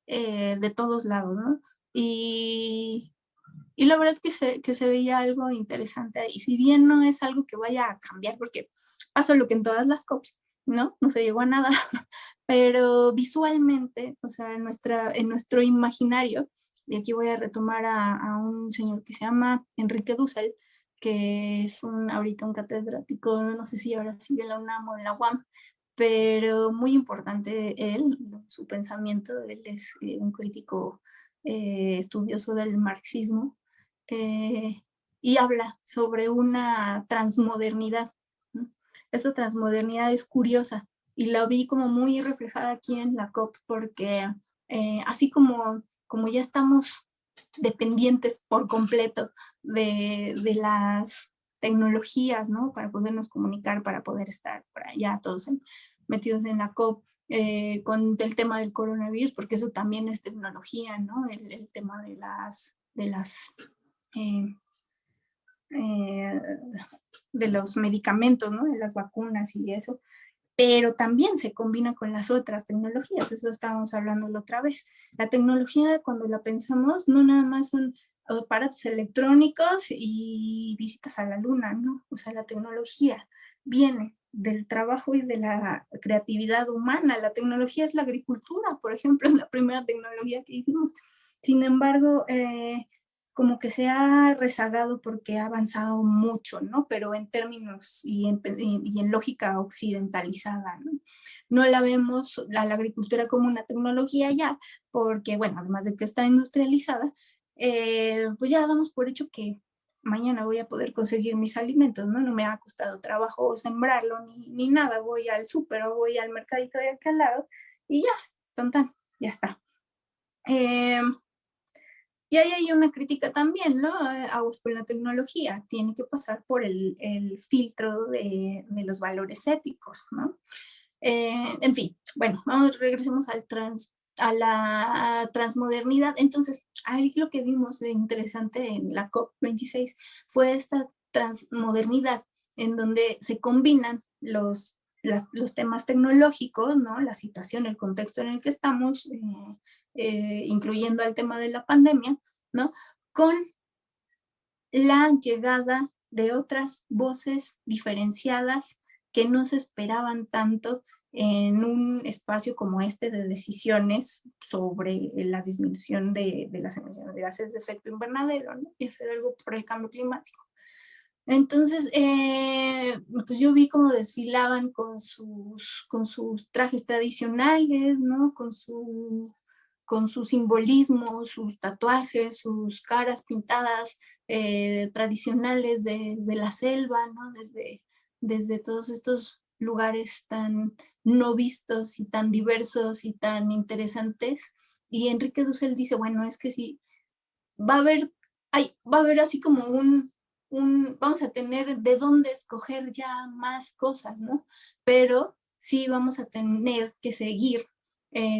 de todos lados, ¿no? Y la verdad que se veía algo interesante ahí. Si bien no es algo que vaya a cambiar, porque pasa lo que en todas las COPs, ¿no? No se llegó a nada, pero visualmente, o sea, en nuestro imaginario, y aquí voy a retomar a un señor que se llama Enrique Dussel, que es ahorita un catedrático, no sé si ahora sigue en la UNAM o en la UAM, pero muy importante él, su pensamiento, él es un crítico estudioso del marxismo, eh, y habla sobre una transmodernidad, ¿no? Esta transmodernidad es curiosa y la vi como muy reflejada aquí en la COP porque así como ya estamos dependientes por completo de las tecnologías, ¿no? Para podernos comunicar, para poder estar por allá todos metidos en la COP, con el tema del coronavirus, porque eso también es tecnología, ¿no? El tema eh, eh, de los medicamentos, ¿no? De las vacunas y eso, pero también se combina con las otras tecnologías, eso estábamos hablando la otra vez. La tecnología, cuando la pensamos, no nada más son aparatos electrónicos y visitas a la luna, ¿no? O sea, la tecnología viene del trabajo y de la creatividad humana. La tecnología es la agricultura, por ejemplo, es la primera tecnología que hicimos. Sin embargo, como que se ha rezagado porque ha avanzado mucho, ¿no? Pero en términos y en lógica occidentalizada, ¿no? No la vemos, la agricultura como una tecnología ya, porque, bueno, además de que está industrializada, pues ya damos por hecho que mañana voy a poder conseguir mis alimentos, ¿no? No me ha costado trabajo sembrarlo ni nada, voy al súper o voy al mercadito de acá al lado y ya, tan, ya está. Y ahí hay una crítica también, ¿no? Aguas con la tecnología, tiene que pasar por el filtro de los valores éticos, ¿no? En fin, bueno, regresemos a la transmodernidad. Entonces, ahí lo que vimos de interesante en la COP26 fue esta transmodernidad en donde se combinan los temas tecnológicos, ¿no? La situación, el contexto en el que estamos, incluyendo el tema de la pandemia, ¿no? Con la llegada de otras voces diferenciadas que no se esperaban tanto en un espacio como este de decisiones sobre la disminución de las emisiones de gases de efecto invernadero, ¿no? Y hacer algo por el cambio climático. Entonces, pues yo vi cómo desfilaban con sus trajes tradicionales, ¿no? Con su simbolismo, sus tatuajes, sus caras pintadas tradicionales desde la selva, ¿no? Desde todos estos lugares tan no vistos y tan diversos y tan interesantes. Y Enrique Dussel dice, bueno, es que sí, va a haber, va a haber así como vamos a tener de dónde escoger ya más cosas, ¿no? Pero sí vamos a tener que seguir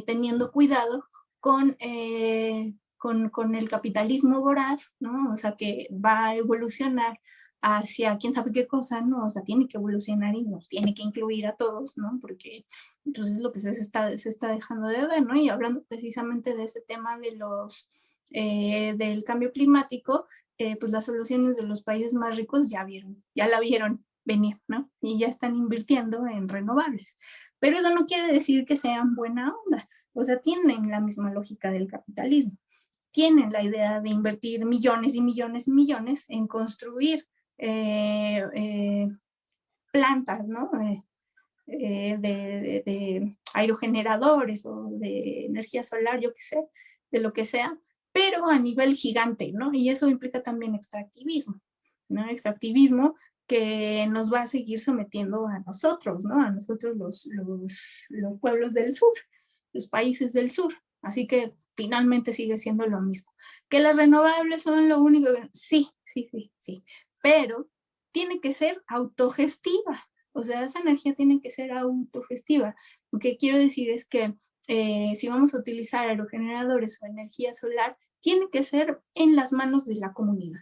teniendo cuidado con el capitalismo voraz, ¿no? O sea, que va a evolucionar hacia quién sabe qué cosa, ¿no? O sea, tiene que evolucionar y nos tiene que incluir a todos, ¿no? Porque entonces lo que se está dejando de ver, ¿no? Y hablando precisamente de ese tema del cambio climático, pues las soluciones de los países más ricos ya la vieron venir, ¿no? Y ya están invirtiendo en renovables. Pero eso no quiere decir que sean buena onda, o sea, tienen la misma lógica del capitalismo. Tienen la idea de invertir millones y millones y millones en construir plantas, ¿no? De aerogeneradores o de energía solar, yo qué sé, de lo que sea, pero a nivel gigante, ¿no? Y eso implica también extractivismo, ¿no? Extractivismo que nos va a seguir sometiendo a nosotros, ¿no? A nosotros los pueblos del sur, los países del sur. Así que finalmente sigue siendo lo mismo. ¿Que las renovables son lo único? Sí, sí, sí, sí. Pero tiene que ser autogestiva. O sea, esa energía tiene que ser autogestiva. Lo que quiero decir es que si vamos a utilizar aerogeneradores o energía solar, tiene que ser en las manos de la comunidad,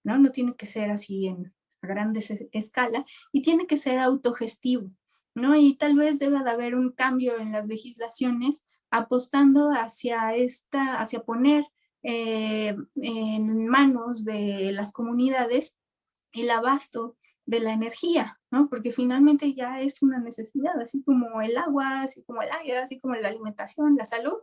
¿no? No tiene que ser así a gran escala y tiene que ser autogestivo, ¿no? Y tal vez deba de haber un cambio en las legislaciones apostando hacia poner en manos de las comunidades el abasto de la energía, ¿no? Porque finalmente ya es una necesidad, así como el agua, así como el aire, así como la alimentación, la salud.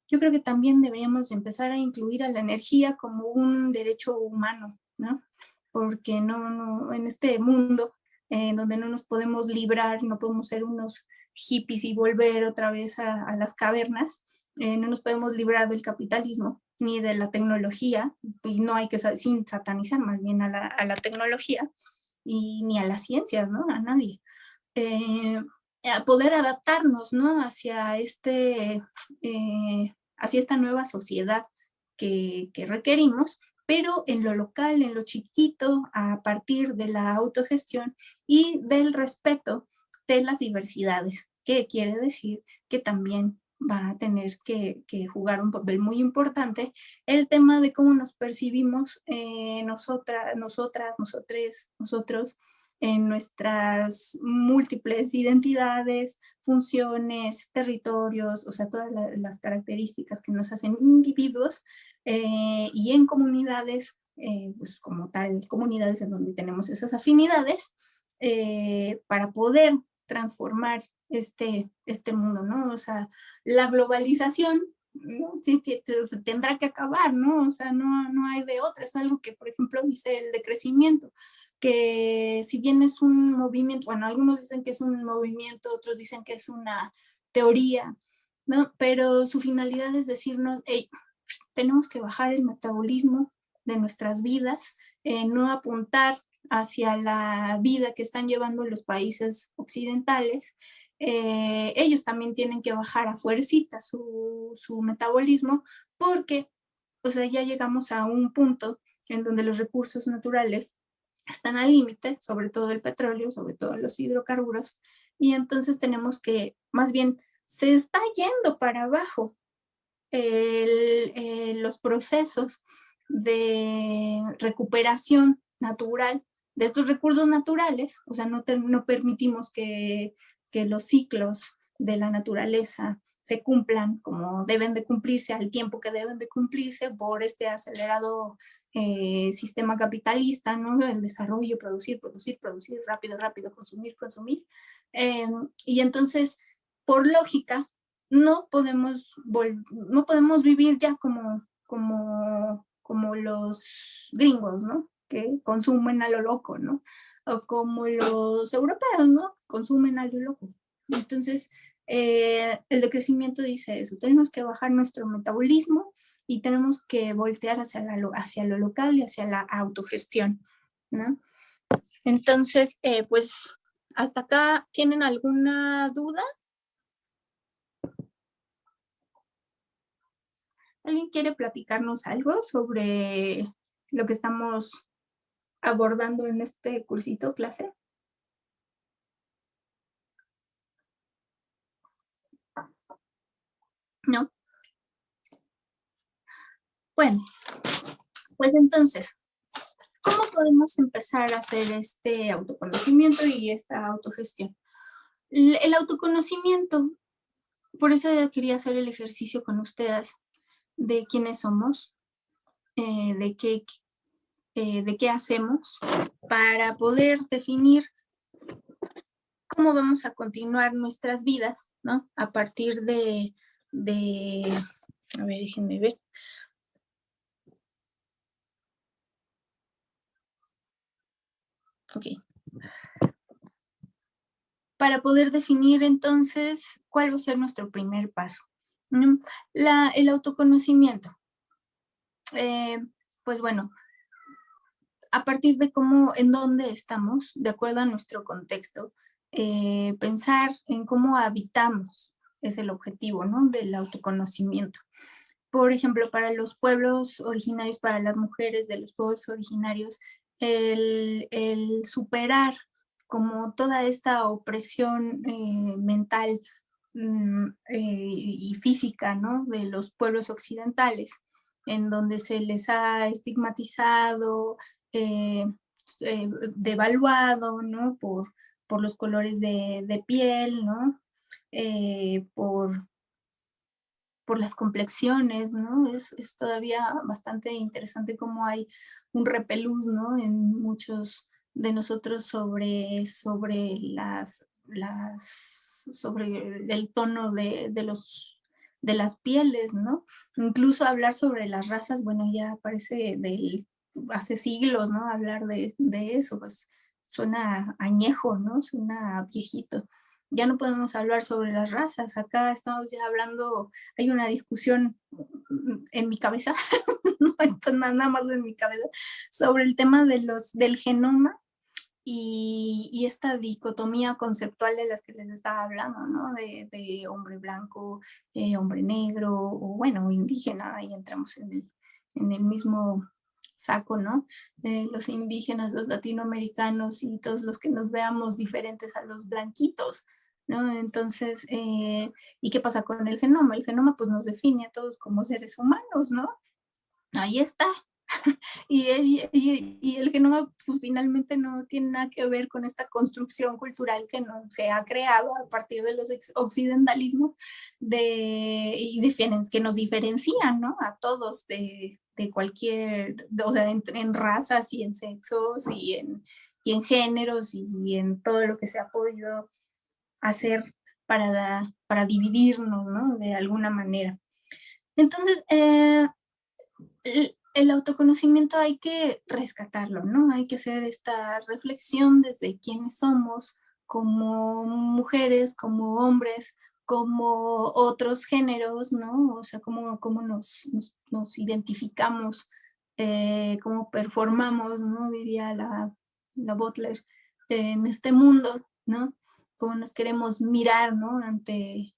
Yo creo que también deberíamos empezar a incluir a la energía como un derecho humano, ¿no? Porque no en este mundo donde no nos podemos librar, no podemos ser unos hippies y volver otra vez a las cavernas, no nos podemos librar del capitalismo ni de la tecnología, y no hay que sin satanizar más bien a la tecnología y ni a las ciencias, ¿no? A nadie. A poder adaptarnos, ¿no? Hacia esta nueva sociedad que requerimos, pero en lo local, en lo chiquito, a partir de la autogestión y del respeto de las diversidades, que quiere decir que también va a tener que jugar un papel muy importante el tema de cómo nos percibimos nosotros, en nuestras múltiples identidades, funciones, territorios, o sea, todas las características que nos hacen individuos y en comunidades, pues como tal, comunidades en donde tenemos esas afinidades, para poder transformar este mundo, ¿no? O sea, la globalización, ¿no? Sí, se tendrá que acabar, ¿no? O sea, no hay de otra. Es algo que, por ejemplo, dice el decrecimiento, que si bien es un movimiento, bueno, algunos dicen que es un movimiento, otros dicen que es una teoría, ¿no? Pero su finalidad es decirnos, hey, tenemos que bajar el metabolismo de nuestras vidas, no apuntar hacia la vida que están llevando los países occidentales. Ellos también tienen que bajar a fuercita su metabolismo porque, o sea, ya llegamos a un punto en donde los recursos naturales están al límite, sobre todo el petróleo, sobre todo los hidrocarburos, y entonces tenemos que, más bien, se está yendo para abajo los procesos de recuperación natural de estos recursos naturales, o sea, no permitimos que los ciclos de la naturaleza se cumplan como deben de cumplirse al tiempo que deben de cumplirse por este acelerado sistema capitalista, ¿no? El desarrollo, producir, rápido, rápido, consumir. Y entonces, por lógica, no podemos vivir ya como los gringos, ¿no? Que consumen a lo loco, ¿no? O como los europeos, ¿no? Consumen a lo loco. Entonces, el decrecimiento dice eso, tenemos que bajar nuestro metabolismo y tenemos que voltear hacia lo local y hacia la autogestión, ¿no? Entonces, pues, ¿hasta acá tienen alguna duda? ¿Alguien quiere platicarnos algo sobre lo que estamos abordando en este cursito, clase? ¿No? Bueno, pues entonces, ¿cómo podemos empezar a hacer este autoconocimiento y esta autogestión? El autoconocimiento, por eso yo quería hacer el ejercicio con ustedes, de quiénes somos, de qué hacemos, para poder definir cómo vamos a continuar nuestras vidas, ¿no? A partir a ver, déjenme ver. Ok. Para poder definir entonces cuál va a ser nuestro primer paso. El autoconocimiento. Pues bueno, a partir de en dónde estamos, de acuerdo a nuestro contexto, pensar en cómo habitamos es el objetivo, ¿no? Del autoconocimiento. Por ejemplo, para los pueblos originarios, para las mujeres de los pueblos originarios, el superar como toda esta opresión mental y física, ¿no? De los pueblos occidentales, en donde se les ha estigmatizado, eh, devaluado, ¿no? Por los colores de piel, ¿no? Por las complexiones, ¿no? Es todavía bastante interesante cómo hay un repelús, ¿no? En muchos de nosotros sobre sobre el tono de las pieles, ¿no? Incluso hablar sobre las razas, bueno, ya parece hace siglos, ¿no? Hablar de eso, pues suena añejo, ¿no? Suena viejito. Ya no podemos hablar sobre las razas, acá estamos ya hablando, hay una discusión en mi cabeza, no nada más en mi cabeza, sobre el tema del genoma y esta dicotomía conceptual de las que les estaba hablando, ¿no? De hombre blanco, hombre negro, o bueno, indígena, ahí entramos en el mismo saco, ¿no? Los indígenas, los latinoamericanos y todos los que nos veamos diferentes a los blanquitos, ¿no? Entonces, ¿y qué pasa con el genoma? El genoma pues nos define a todos como seres humanos, ¿no? Ahí está. Y el genoma pues, finalmente no tiene nada que ver con esta construcción cultural que no, se ha creado a partir de los occidentalismos que nos diferencian, ¿no? A todos de cualquier, o sea, en razas y en sexos y en géneros y en todo lo que se ha podido hacer para dividirnos, ¿no? De alguna manera. Entonces, el autoconocimiento hay que rescatarlo, ¿no? Hay que hacer esta reflexión desde quiénes somos como mujeres, como hombres, como otros géneros, ¿no? O sea, cómo nos identificamos, cómo performamos, ¿no? Diría la Butler, en este mundo, ¿no? Cómo nos queremos mirar, ¿no? Ante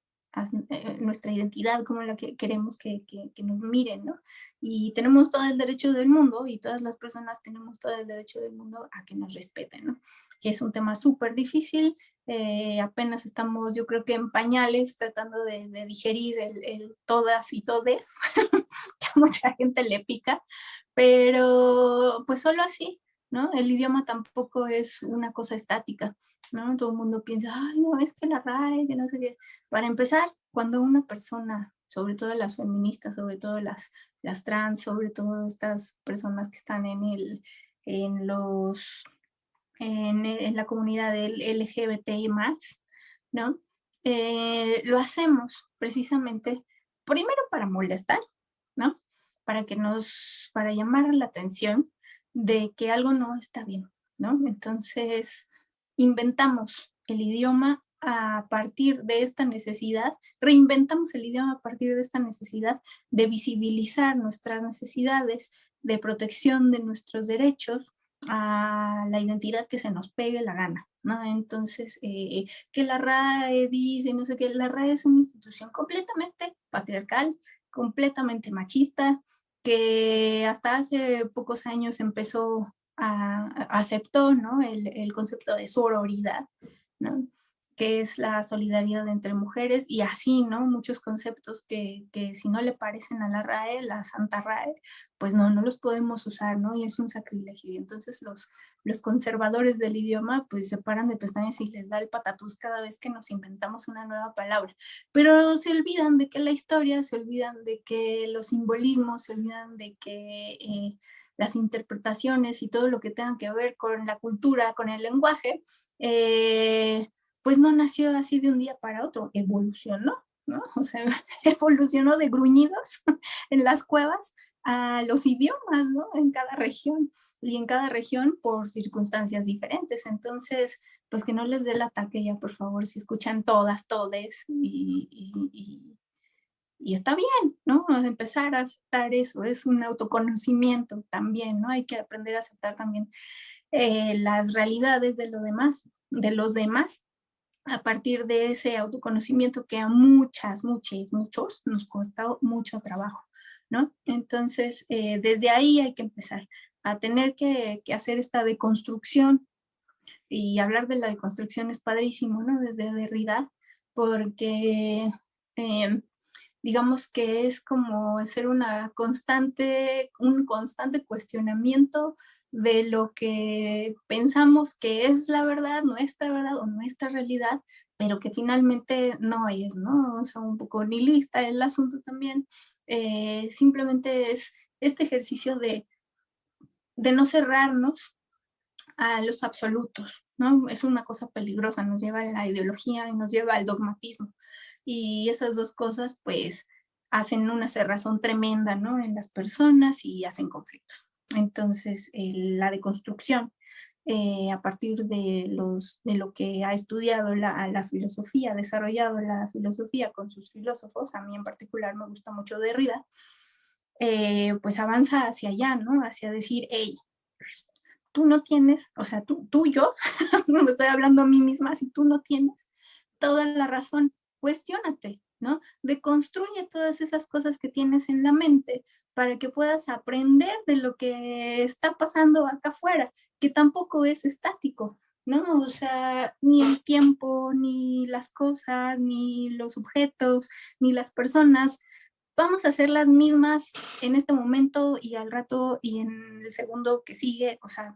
nuestra identidad, cómo la que queremos que nos miren, ¿no? Y tenemos todo el derecho del mundo y todas las personas tenemos todo el derecho del mundo a que nos respeten, ¿no? Que es un tema súper difícil, apenas estamos yo creo que en pañales tratando de digerir el todas y todes, que a mucha gente le pica, pero pues solo así, ¿no? El idioma tampoco es una cosa estática, ¿no? Todo el mundo piensa, ay, no, es que la RAE, que no sé qué. Para empezar, cuando una persona, sobre todo las feministas, sobre todo las trans, sobre todo estas personas que están en los, en la comunidad del LGBTI+, ¿no? Lo hacemos precisamente, primero para molestar, ¿no? Para llamar la atención de que algo no está bien, ¿no? Entonces, inventamos el idioma a partir de esta necesidad, reinventamos el idioma a partir de esta necesidad de visibilizar nuestras necesidades, de protección de nuestros derechos, a la identidad que se nos pegue la gana, ¿no? Entonces, que la RAE dice, no sé qué, la RAE es una institución completamente patriarcal, completamente machista, que hasta hace pocos años aceptó, ¿no? El concepto de sororidad, ¿no? que es la solidaridad entre mujeres, y así, ¿no? Muchos conceptos que si no le parecen a la RAE, la Santa RAE, pues no los podemos usar, ¿no? Y es un sacrilegio. Y entonces los conservadores del idioma pues se paran de pestañas y les da el patatús cada vez que nos inventamos una nueva palabra. Pero se olvidan de que la historia, se olvidan de que los simbolismos, se olvidan de que las interpretaciones y todo lo que tenga que ver con la cultura, con el lenguaje, pues no nació así de un día para otro, evolucionó, ¿no? O sea, evolucionó de gruñidos en las cuevas a los idiomas, ¿no? En cada región, y en cada región por circunstancias diferentes. Entonces, pues que no les dé el ataque ya, por favor, si escuchan todas, todes, y está bien, ¿no? Empezar a aceptar eso, es un autoconocimiento también, ¿no? Hay que aprender a aceptar también las realidades de los demás, a partir de ese autoconocimiento que a muchos nos costó mucho trabajo, ¿no? Entonces, desde ahí hay que empezar a tener que hacer esta deconstrucción, y hablar de la deconstrucción es padrísimo, ¿no? Desde Derrida, porque digamos que es como hacer un constante cuestionamiento de lo que pensamos que es la verdad, nuestra verdad o nuestra realidad, pero que finalmente no es, ¿no? O sea, un poco nihilista el asunto también. Simplemente es este ejercicio de no cerrarnos a los absolutos, ¿no? Es una cosa peligrosa, nos lleva a la ideología y nos lleva al dogmatismo. Y esas dos cosas, pues, hacen una cerrazón tremenda, ¿no? En las personas y hacen conflictos. Entonces, la deconstrucción, a partir de lo que ha estudiado la filosofía, ha desarrollado la filosofía con sus filósofos, a mí en particular me gusta mucho Derrida, pues avanza hacia allá, ¿no? Hacia decir, hey, tú no tienes, o sea, tú yo, me estoy hablando a mí misma, si tú no tienes toda la razón, cuestiónate, ¿no? Deconstruye todas esas cosas que tienes en la mente para que puedas aprender de lo que está pasando acá afuera, que tampoco es estático, ¿no? O sea, ni el tiempo, ni las cosas, ni los objetos, ni las personas vamos a hacer las mismas en este momento y al rato y en el segundo que sigue, o sea,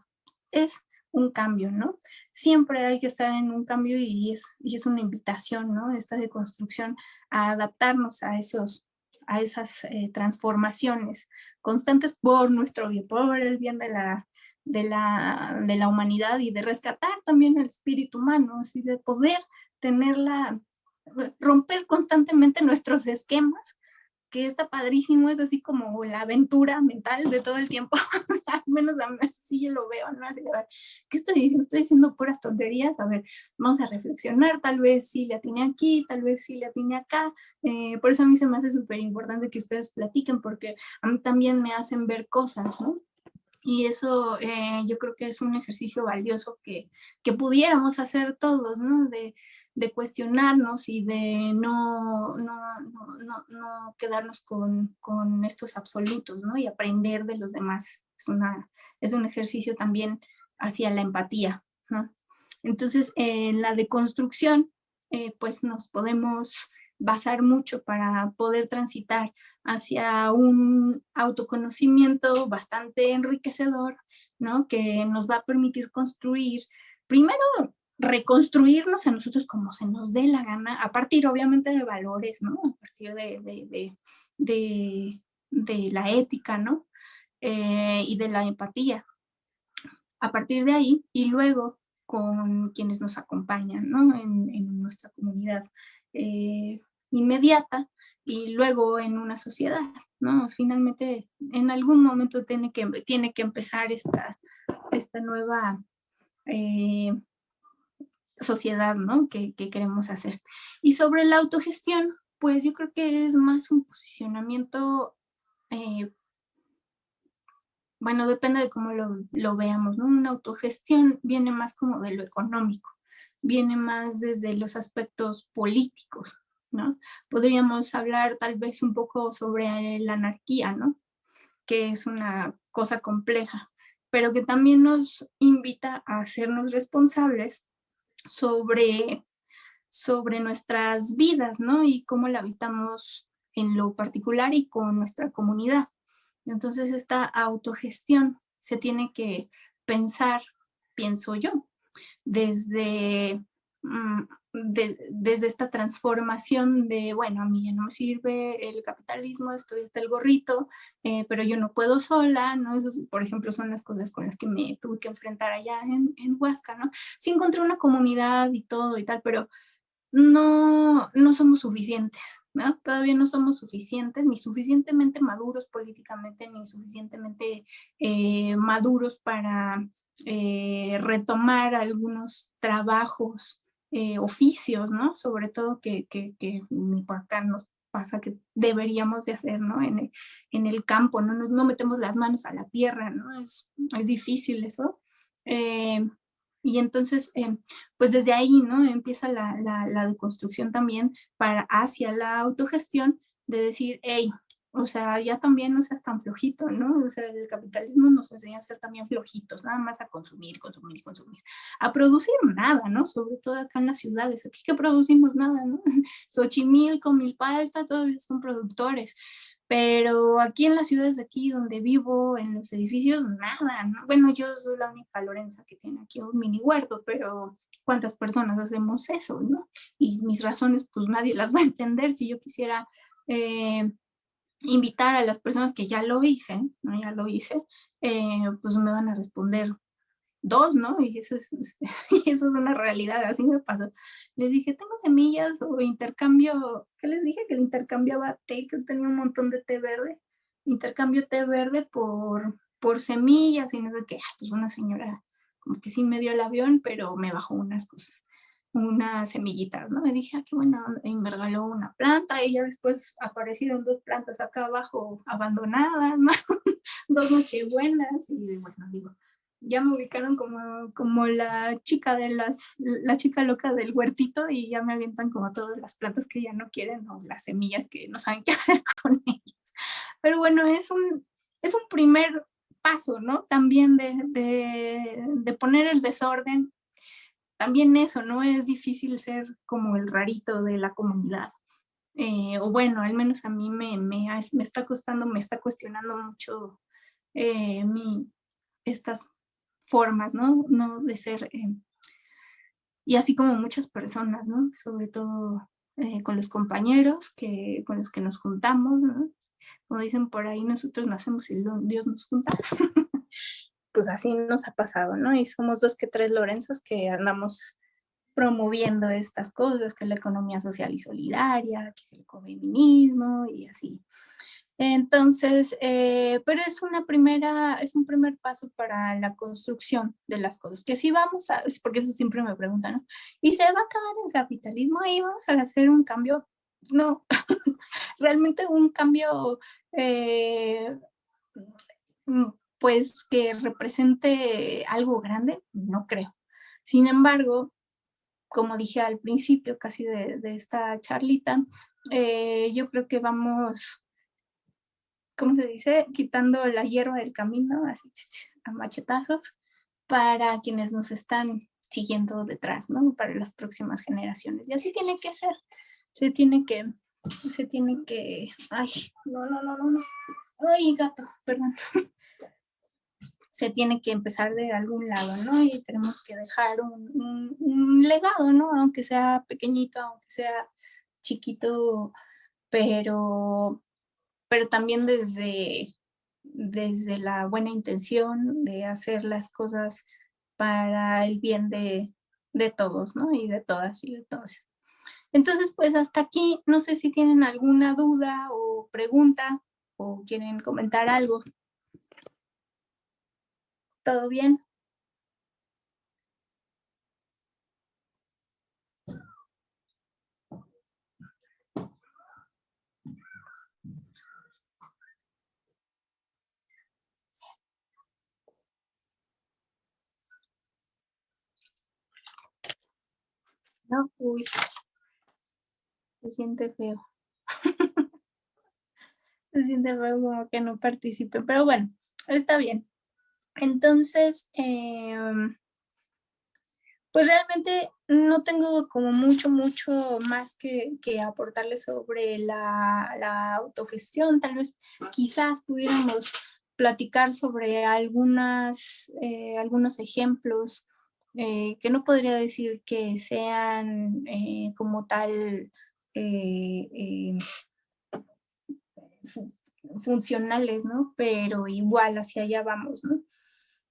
es un cambio, ¿no? Siempre hay que estar en un cambio y es una invitación, ¿no? Esta deconstrucción a adaptarnos a esas transformaciones constantes por nuestro bien, por el bien de la humanidad y de rescatar también el espíritu humano, así de poder tenerla, romper constantemente nuestros esquemas, que está padrísimo, es así como la aventura mental de todo el tiempo, al menos así yo lo veo, ¿no? Así, a ver, ¿qué estoy diciendo? Estoy diciendo puras tonterías, a ver, vamos a reflexionar, tal vez sí le atiné aquí, tal vez sí le atiné acá, por eso a mí se me hace súper importante que ustedes platiquen, porque a mí también me hacen ver cosas, ¿no? Y eso yo creo que es un ejercicio valioso que pudiéramos hacer todos, ¿no? De cuestionarnos y de no quedarnos con estos absolutos, ¿no? Y aprender de los demás. Es un ejercicio también hacia la empatía, ¿no? Entonces, en la deconstrucción, pues nos podemos basar mucho para poder transitar hacia un autoconocimiento bastante enriquecedor, ¿no? Que nos va a permitir construir, primero, reconstruirnos a nosotros como se nos dé la gana, a partir obviamente de valores, ¿no? A partir de la ética, ¿no? Y de la empatía. A partir de ahí, y luego con quienes nos acompañan, ¿no? En nuestra comunidad inmediata, y luego en una sociedad, ¿no? Finalmente, en algún momento tiene que empezar esta nueva sociedad, ¿no? Que queremos hacer. Y sobre la autogestión, pues yo creo que es más un posicionamiento, bueno, depende de cómo lo veamos, ¿no? Una autogestión viene más como de lo económico, viene más desde los aspectos políticos, ¿no? Podríamos hablar tal vez un poco sobre la anarquía, ¿no? Que es una cosa compleja, pero que también nos invita a hacernos responsables sobre sobre nuestras vidas, ¿no? Y cómo la habitamos en lo particular y con nuestra comunidad. Entonces, esta autogestión se tiene que pensar, pienso yo, desde, desde esta transformación de, bueno, a mí ya no me sirve el capitalismo, estoy hasta el gorrito, pero yo no puedo sola, ¿no? Esos, por ejemplo, son las cosas con las que me tuve que enfrentar allá en Huasca, ¿no? Sí encontré una comunidad y todo y tal, pero no somos suficientes, ¿no? Todavía no somos suficientes, ni suficientemente maduros políticamente, ni suficientemente maduros para retomar algunos trabajos, oficios, ¿no? Sobre todo que ni por acá nos pasa que deberíamos de hacer, ¿no? En el campo, ¿no? No metemos las manos a la tierra, ¿no? Es difícil eso. Y entonces, pues desde ahí, ¿no? Empieza la deconstrucción también hacia la autogestión de decir, hey, o sea, ya también no seas tan flojito, ¿no? O sea, el capitalismo nos enseña a ser también flojitos, nada más a consumir, consumir, consumir. A producir nada, ¿no? Sobre todo acá en las ciudades, aquí que producimos nada, ¿no? Xochimilco, Milpalta, todos son productores. Pero aquí en las ciudades de aquí donde vivo, en los edificios, nada, ¿no? Bueno, yo soy la única Lorenza que tiene aquí un mini huerto, pero ¿cuántas personas hacemos eso, no? Y mis razones, pues nadie las va a entender si yo quisiera invitar a las personas que ya lo hice, ¿no? Ya lo hice, pues me van a responder dos, ¿no? Y eso es, y eso es una realidad, así me pasó. Les dije, tengo semillas o intercambio, ¿qué les dije? Que le intercambiaba té, que tenía un montón de té verde, intercambio té verde por semillas y no sé qué, pues una señora como que sí me dio el avión, pero me bajó unas cosas, unas semillitas, ¿no? Y dije, qué buena onda, y me regaló una planta, y ya después aparecieron dos plantas acá abajo abandonadas, ¿no? Dos nochebuenas, y bueno, digo, ya me ubicaron como la chica la chica loca del huertito y ya me avientan como todas las plantas que ya no quieren o las semillas que no saben qué hacer con ellas. Pero bueno, es un primer paso, ¿no? También de poner el desorden. También eso, ¿no? Es difícil ser como el rarito de la comunidad. O bueno, al menos a mí me está costando, me está cuestionando mucho estas formas, ¿no? No de ser, y así como muchas personas, ¿no? Sobre todo con los compañeros con los que nos juntamos, ¿no? Como dicen por ahí, nosotros nacemos y Dios nos junta. Pues así nos ha pasado, ¿no? Y somos dos que tres Lorenzos que andamos promoviendo estas cosas, que la economía social y solidaria, que el ecofeminismo y así. Entonces, pero es un primer paso para la construcción de las cosas, que si vamos a, porque eso siempre me preguntan, ¿no? ¿Y se va a acabar el capitalismo y vamos a hacer un cambio? No, realmente un cambio, pues que represente algo grande, no creo. Sin embargo, como dije al principio casi de esta charlita, yo creo que vamos, ¿cómo se dice? Quitando la hierba del camino, así a machetazos, para quienes nos están siguiendo detrás, ¿no? Para las próximas generaciones. Y así tiene que ser. Se tiene que, ay, no. Ay, gato, perdón. Se tiene que empezar de algún lado, ¿no? Y tenemos que dejar un legado, ¿no? Aunque sea pequeñito, aunque sea chiquito, pero también desde la buena intención de hacer las cosas para el bien de todos, ¿no? Y de todas y de todos. Entonces, pues hasta aquí, no sé si tienen alguna duda o pregunta o quieren comentar algo. ¿Todo bien? ¿No? Uy, se siente feo. Se siente feo como que no participe, pero bueno, está bien. Entonces, Pues realmente no tengo como mucho más que aportarles sobre la autogestión. Tal vez quizás pudiéramos platicar sobre algunos ejemplos que no podría decir que sean como tal fu- funcionales, ¿no? Pero igual hacia allá vamos, ¿no?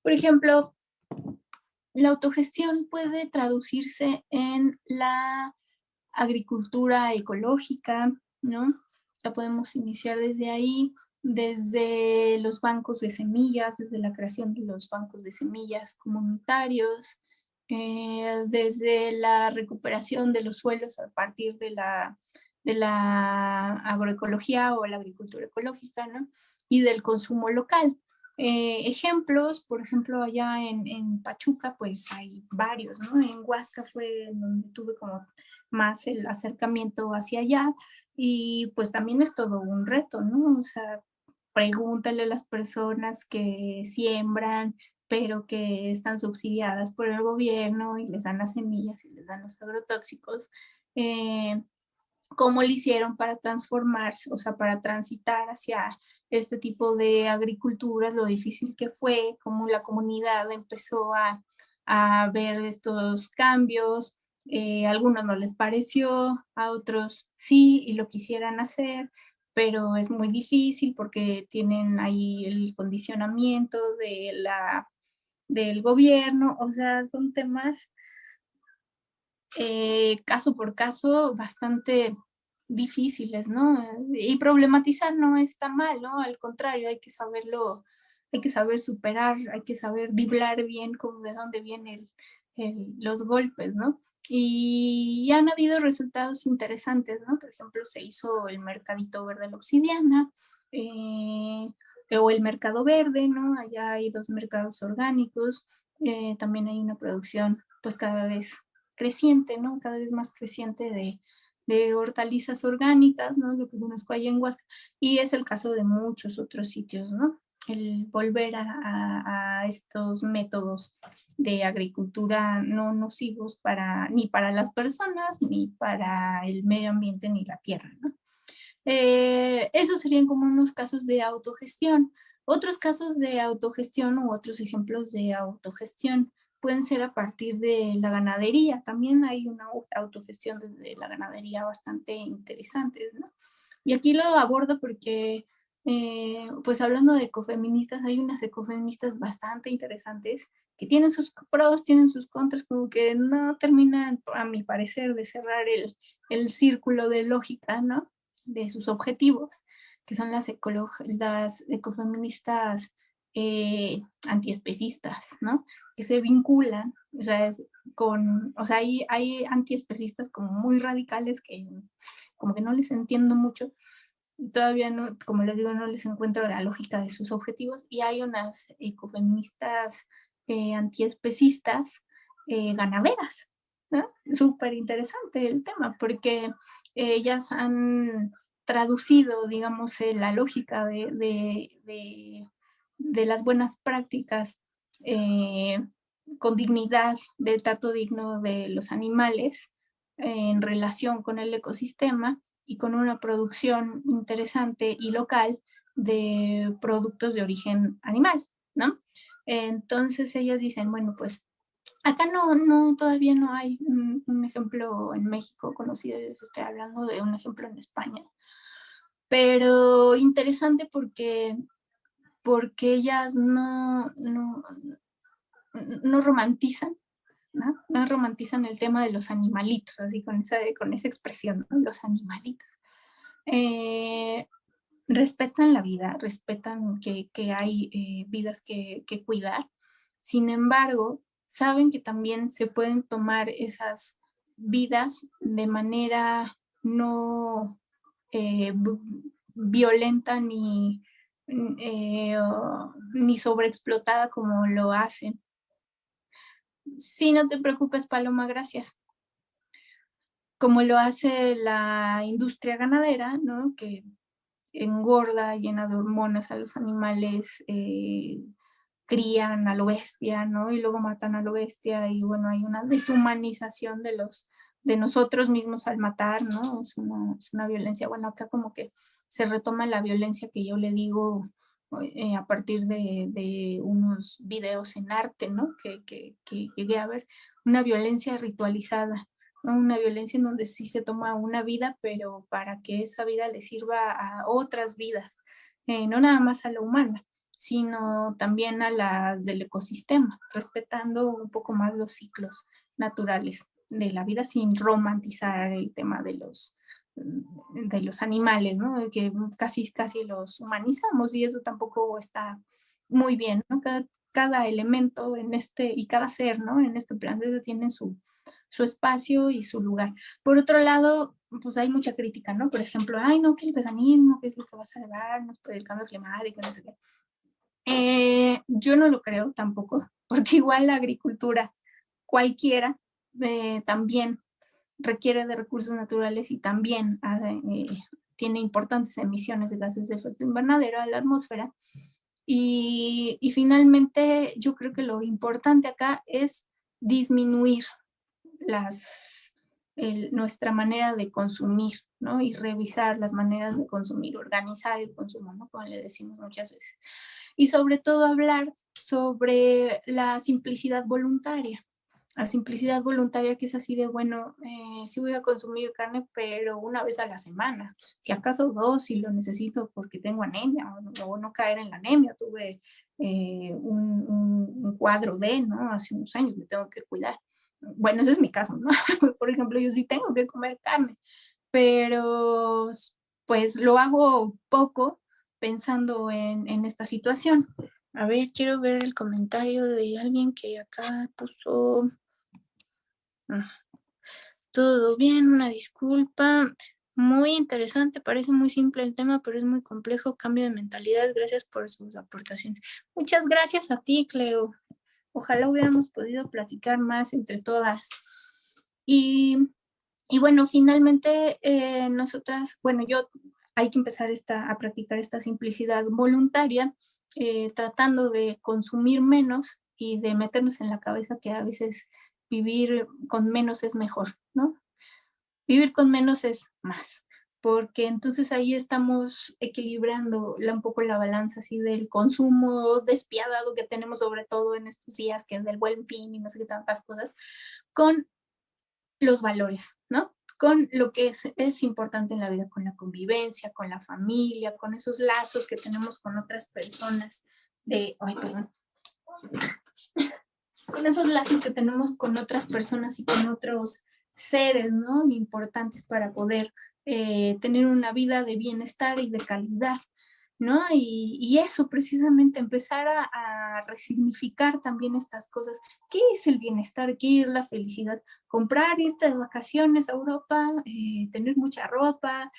Por ejemplo, la autogestión puede traducirse en la agricultura ecológica, ¿no? La podemos iniciar desde ahí, desde los bancos de semillas, desde la creación de los bancos de semillas comunitarios, desde la recuperación de los suelos a partir de la agroecología o la agricultura ecológica, ¿no? Y del consumo local. Ejemplos, por ejemplo, allá en Pachuca, pues hay varios, ¿no? En Huasca fue donde tuve como más el acercamiento hacia allá y pues también es todo un reto, ¿no? O sea, pregúntale a las personas que siembran, pero que están subsidiadas por el gobierno y les dan las semillas y les dan los agrotóxicos, cómo le hicieron para transformarse, o sea, para transitar hacia este tipo de agricultura, lo difícil que fue, cómo la comunidad empezó a ver estos cambios, a algunos no les pareció, a otros sí y lo quisieran hacer, pero es muy difícil porque tienen ahí el condicionamiento del gobierno, o sea, son temas caso por caso bastante difíciles, ¿no? Y problematizar no está mal, ¿no? Al contrario, hay que saber superar, hay que saber driblar bien como de dónde vienen los golpes, ¿no? Y han habido resultados interesantes, ¿no? Por ejemplo, se hizo el Mercadito Verde de la Obsidiana, o el Mercado Verde, ¿no? Allá hay dos mercados orgánicos, también hay una producción pues cada vez creciente, ¿no? Cada vez más creciente de hortalizas orgánicas, ¿no? Lo que conozco ahí en Huasca, y es el caso de muchos otros sitios, ¿no? El volver a estos métodos de agricultura no nocivos ni para las personas, ni para el medio ambiente, ni la tierra, ¿no? Esos serían como unos casos de autogestión. Otros casos de autogestión u otros ejemplos de autogestión pueden ser a partir de la ganadería. También hay una autogestión desde la ganadería bastante interesante, ¿no? Y aquí lo abordo porque, pues hablando de ecofeministas, hay unas ecofeministas bastante interesantes que tienen sus pros, tienen sus contras, como que no terminan, a mi parecer, de cerrar el círculo de lógica, ¿no? De sus objetivos, que son las ecofeministas antiespecistas, ¿no? Que se vinculan, o sea, o sea, hay antiespecistas como muy radicales que como que no les entiendo mucho, todavía no, como les digo, no les encuentro la lógica de sus objetivos, y hay unas ecofeministas antiespecistas ganaderas, ¿no? Súper interesante el tema, porque ellas han traducido, digamos, la lógica de las buenas prácticas con dignidad, de trato digno de los animales en relación con el ecosistema y con una producción interesante y local de productos de origen animal, ¿no? Entonces ellas dicen, bueno, pues acá todavía no hay un ejemplo en México conocido, yo estoy hablando de un ejemplo en España, pero interesante porque ellas no romantizan, ¿no? No romantizan el tema de los animalitos, así con esa expresión, ¿no? Los animalitos. Eh, respetan la vida, respetan que hay vidas que cuidar. Sin embargo, saben que también se pueden tomar esas vidas de manera no violenta ni sobreexplotada como lo hacen. Sí, no te preocupes, Paloma, gracias. Como lo hace la industria ganadera, ¿no? Que engorda, llena de hormonas a los animales, crían a lo bestia, ¿no? Y luego matan a lo bestia y bueno, hay una deshumanización de nosotros mismos al matar, ¿no? Es una violencia, bueno, acá como que se retoma la violencia que yo le digo a partir de unos videos en arte, ¿no? Que llegué a ver, una violencia ritualizada, ¿no? Una violencia en donde sí se toma una vida, pero para que esa vida le sirva a otras vidas, no nada más a la humana, sino también a las del ecosistema, respetando un poco más los ciclos naturales de la vida sin romantizar el tema de los animales, ¿no? Que casi los humanizamos y eso tampoco está muy bien, ¿no? Cada elemento en y cada ser, ¿no? En este planeta tiene su espacio y su lugar. Por otro lado, pues hay mucha crítica, ¿no? Por ejemplo, ay, no, que el veganismo, que es lo que va a salvarnos por el cambio climático, no sé qué. Yo no lo creo tampoco, porque igual la agricultura cualquiera también requiere de recursos naturales y también tiene importantes emisiones de gases de efecto invernadero a la atmósfera. Y finalmente yo creo que lo importante acá es disminuir nuestra manera de consumir, ¿no? Y revisar las maneras de consumir, organizar el consumo, ¿no? Como le decimos muchas veces. Y sobre todo hablar sobre la simplicidad voluntaria. La simplicidad voluntaria que es así de, bueno, sí voy a consumir carne, pero una vez a la semana. Si acaso dos, si lo necesito porque tengo anemia o no caer en la anemia. Tuve un cuadro D, ¿no? Hace unos años me tengo que cuidar. Bueno, ese es mi caso, ¿no? Por ejemplo, yo sí tengo que comer carne, pero pues lo hago poco pensando en esta situación. A ver, quiero ver el comentario de alguien que acá puso. Todo bien, una disculpa. Muy interesante, parece muy simple el tema, pero es muy complejo. Cambio de mentalidad. Gracias por sus aportaciones. Muchas gracias a ti, Cleo. Ojalá hubiéramos podido platicar más entre todas. Y, y bueno, finalmente nosotras, bueno, hay que empezar a practicar esta simplicidad voluntaria, tratando de consumir menos y de meternos en la cabeza que a veces vivir con menos es mejor, ¿no? Vivir con menos es más, porque entonces ahí estamos equilibrando un poco la balanza así del consumo despiadado que tenemos, sobre todo en estos días, que es del buen fin y no sé qué tantas cosas, con los valores, ¿no? Con lo que es importante en la vida, con la convivencia, con la familia, con esos lazos que tenemos con otras personas, con esos lazos que tenemos con otras personas y con otros seres, ¿no? Importantes para poder tener una vida de bienestar y de calidad, ¿no? Y eso precisamente, empezar a resignificar también estas cosas. ¿Qué es el bienestar? ¿Qué es la felicidad? Comprar, irte de vacaciones a Europa, tener mucha ropa,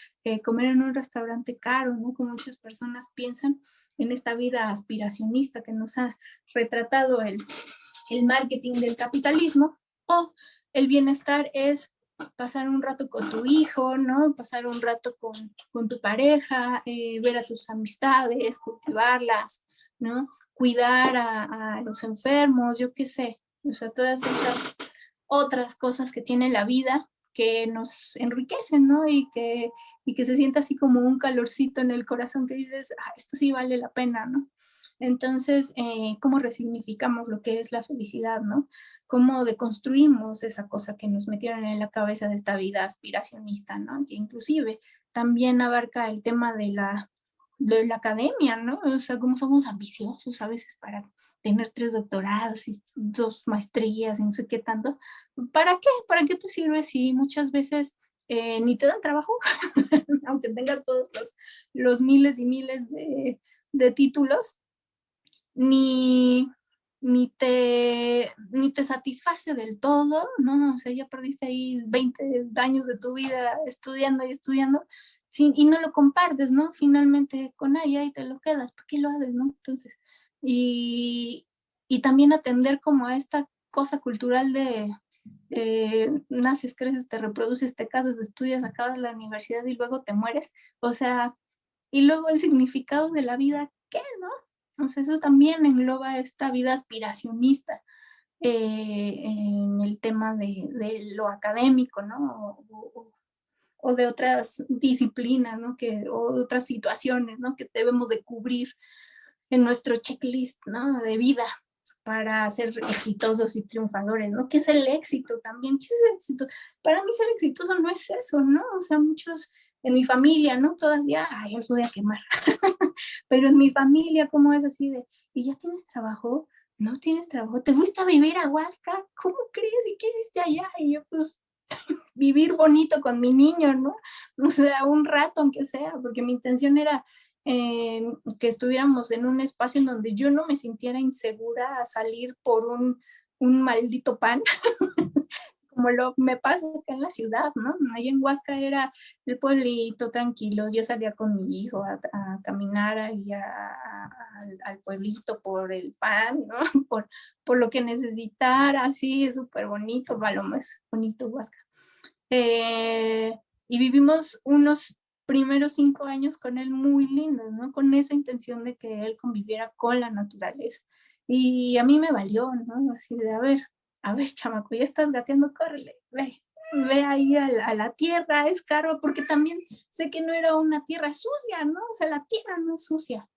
comer en un restaurante caro, ¿no? Como muchas personas piensan en esta vida aspiracionista que nos ha retratado el marketing del capitalismo, o el bienestar es pasar un rato con tu hijo, ¿no? Pasar un rato con tu pareja, ver a tus amistades, cultivarlas, ¿no? Cuidar a los enfermos, yo qué sé, o sea, todas estas otras cosas que tiene la vida que nos enriquecen, ¿no? Y que se sienta así como un calorcito en el corazón que dices, ah, esto sí vale la pena, ¿no? Entonces, ¿cómo resignificamos lo que es la felicidad, no? ¿Cómo deconstruimos esa cosa que nos metieron en la cabeza de esta vida aspiracionista, ¿no? Que inclusive también abarca el tema de la academia, ¿no? O sea, cómo somos ambiciosos a veces para tener 3 doctorados y 2 maestrías y no sé qué tanto. ¿Para qué? ¿Para qué te sirve si muchas veces ni te dan trabajo? Aunque tengas todos los miles y miles de títulos, ni, ni te satisface del todo, ¿no? O sea, ya perdiste ahí 20 años de tu vida estudiando y estudiando, y no lo compartes, ¿no? Finalmente con ella y te lo quedas, ¿para qué lo haces, no? Entonces, y, y también atender como a esta cosa cultural de naces, creces, te reproduces, te casas, estudias, acabas la universidad y luego te mueres, o sea, y luego el significado de la vida, ¿qué, no? O sea, eso también engloba esta vida aspiracionista en el tema de lo académico, ¿no? O de otras disciplinas, ¿no? O otras situaciones, ¿no? Que debemos de cubrir en nuestro checklist, ¿no? De vida para ser exitosos y triunfadores, ¿no? ¿Qué es el éxito también? ¿Qué es el éxito? Para mí ser exitoso no es eso, ¿no? O sea, muchos en mi familia, ¿no? Todavía, ay, los voy a quemar. Pero en mi familia, ¿cómo es así de, ¿y ya tienes trabajo? ¿No tienes trabajo? ¿Te fuiste a vivir a Huasca? ¿Cómo crees? ¿Y qué hiciste allá? Y yo, pues, vivir bonito con mi niño, ¿no? O sea, un rato aunque sea, porque mi intención era que estuviéramos en un espacio en donde yo no me sintiera insegura a salir por un maldito pan, como me pasa acá en la ciudad, ¿no? Ahí en Huasca era el pueblito tranquilo, yo salía con mi hijo a caminar ahí al pueblito por el pan, ¿no? Por lo que necesitara, así, es súper bonito, va lo más bonito Huasca. Y vivimos unos primeros 5 años con él muy lindos, ¿no? Con esa intención de que él conviviera con la naturaleza. Y a mí me valió, ¿no? Así de, a ver, chamaco, ya estás gateando, córrele, ve ahí a la tierra, es caro, porque también sé que no era una tierra sucia, ¿no? O sea, la tierra no es sucia.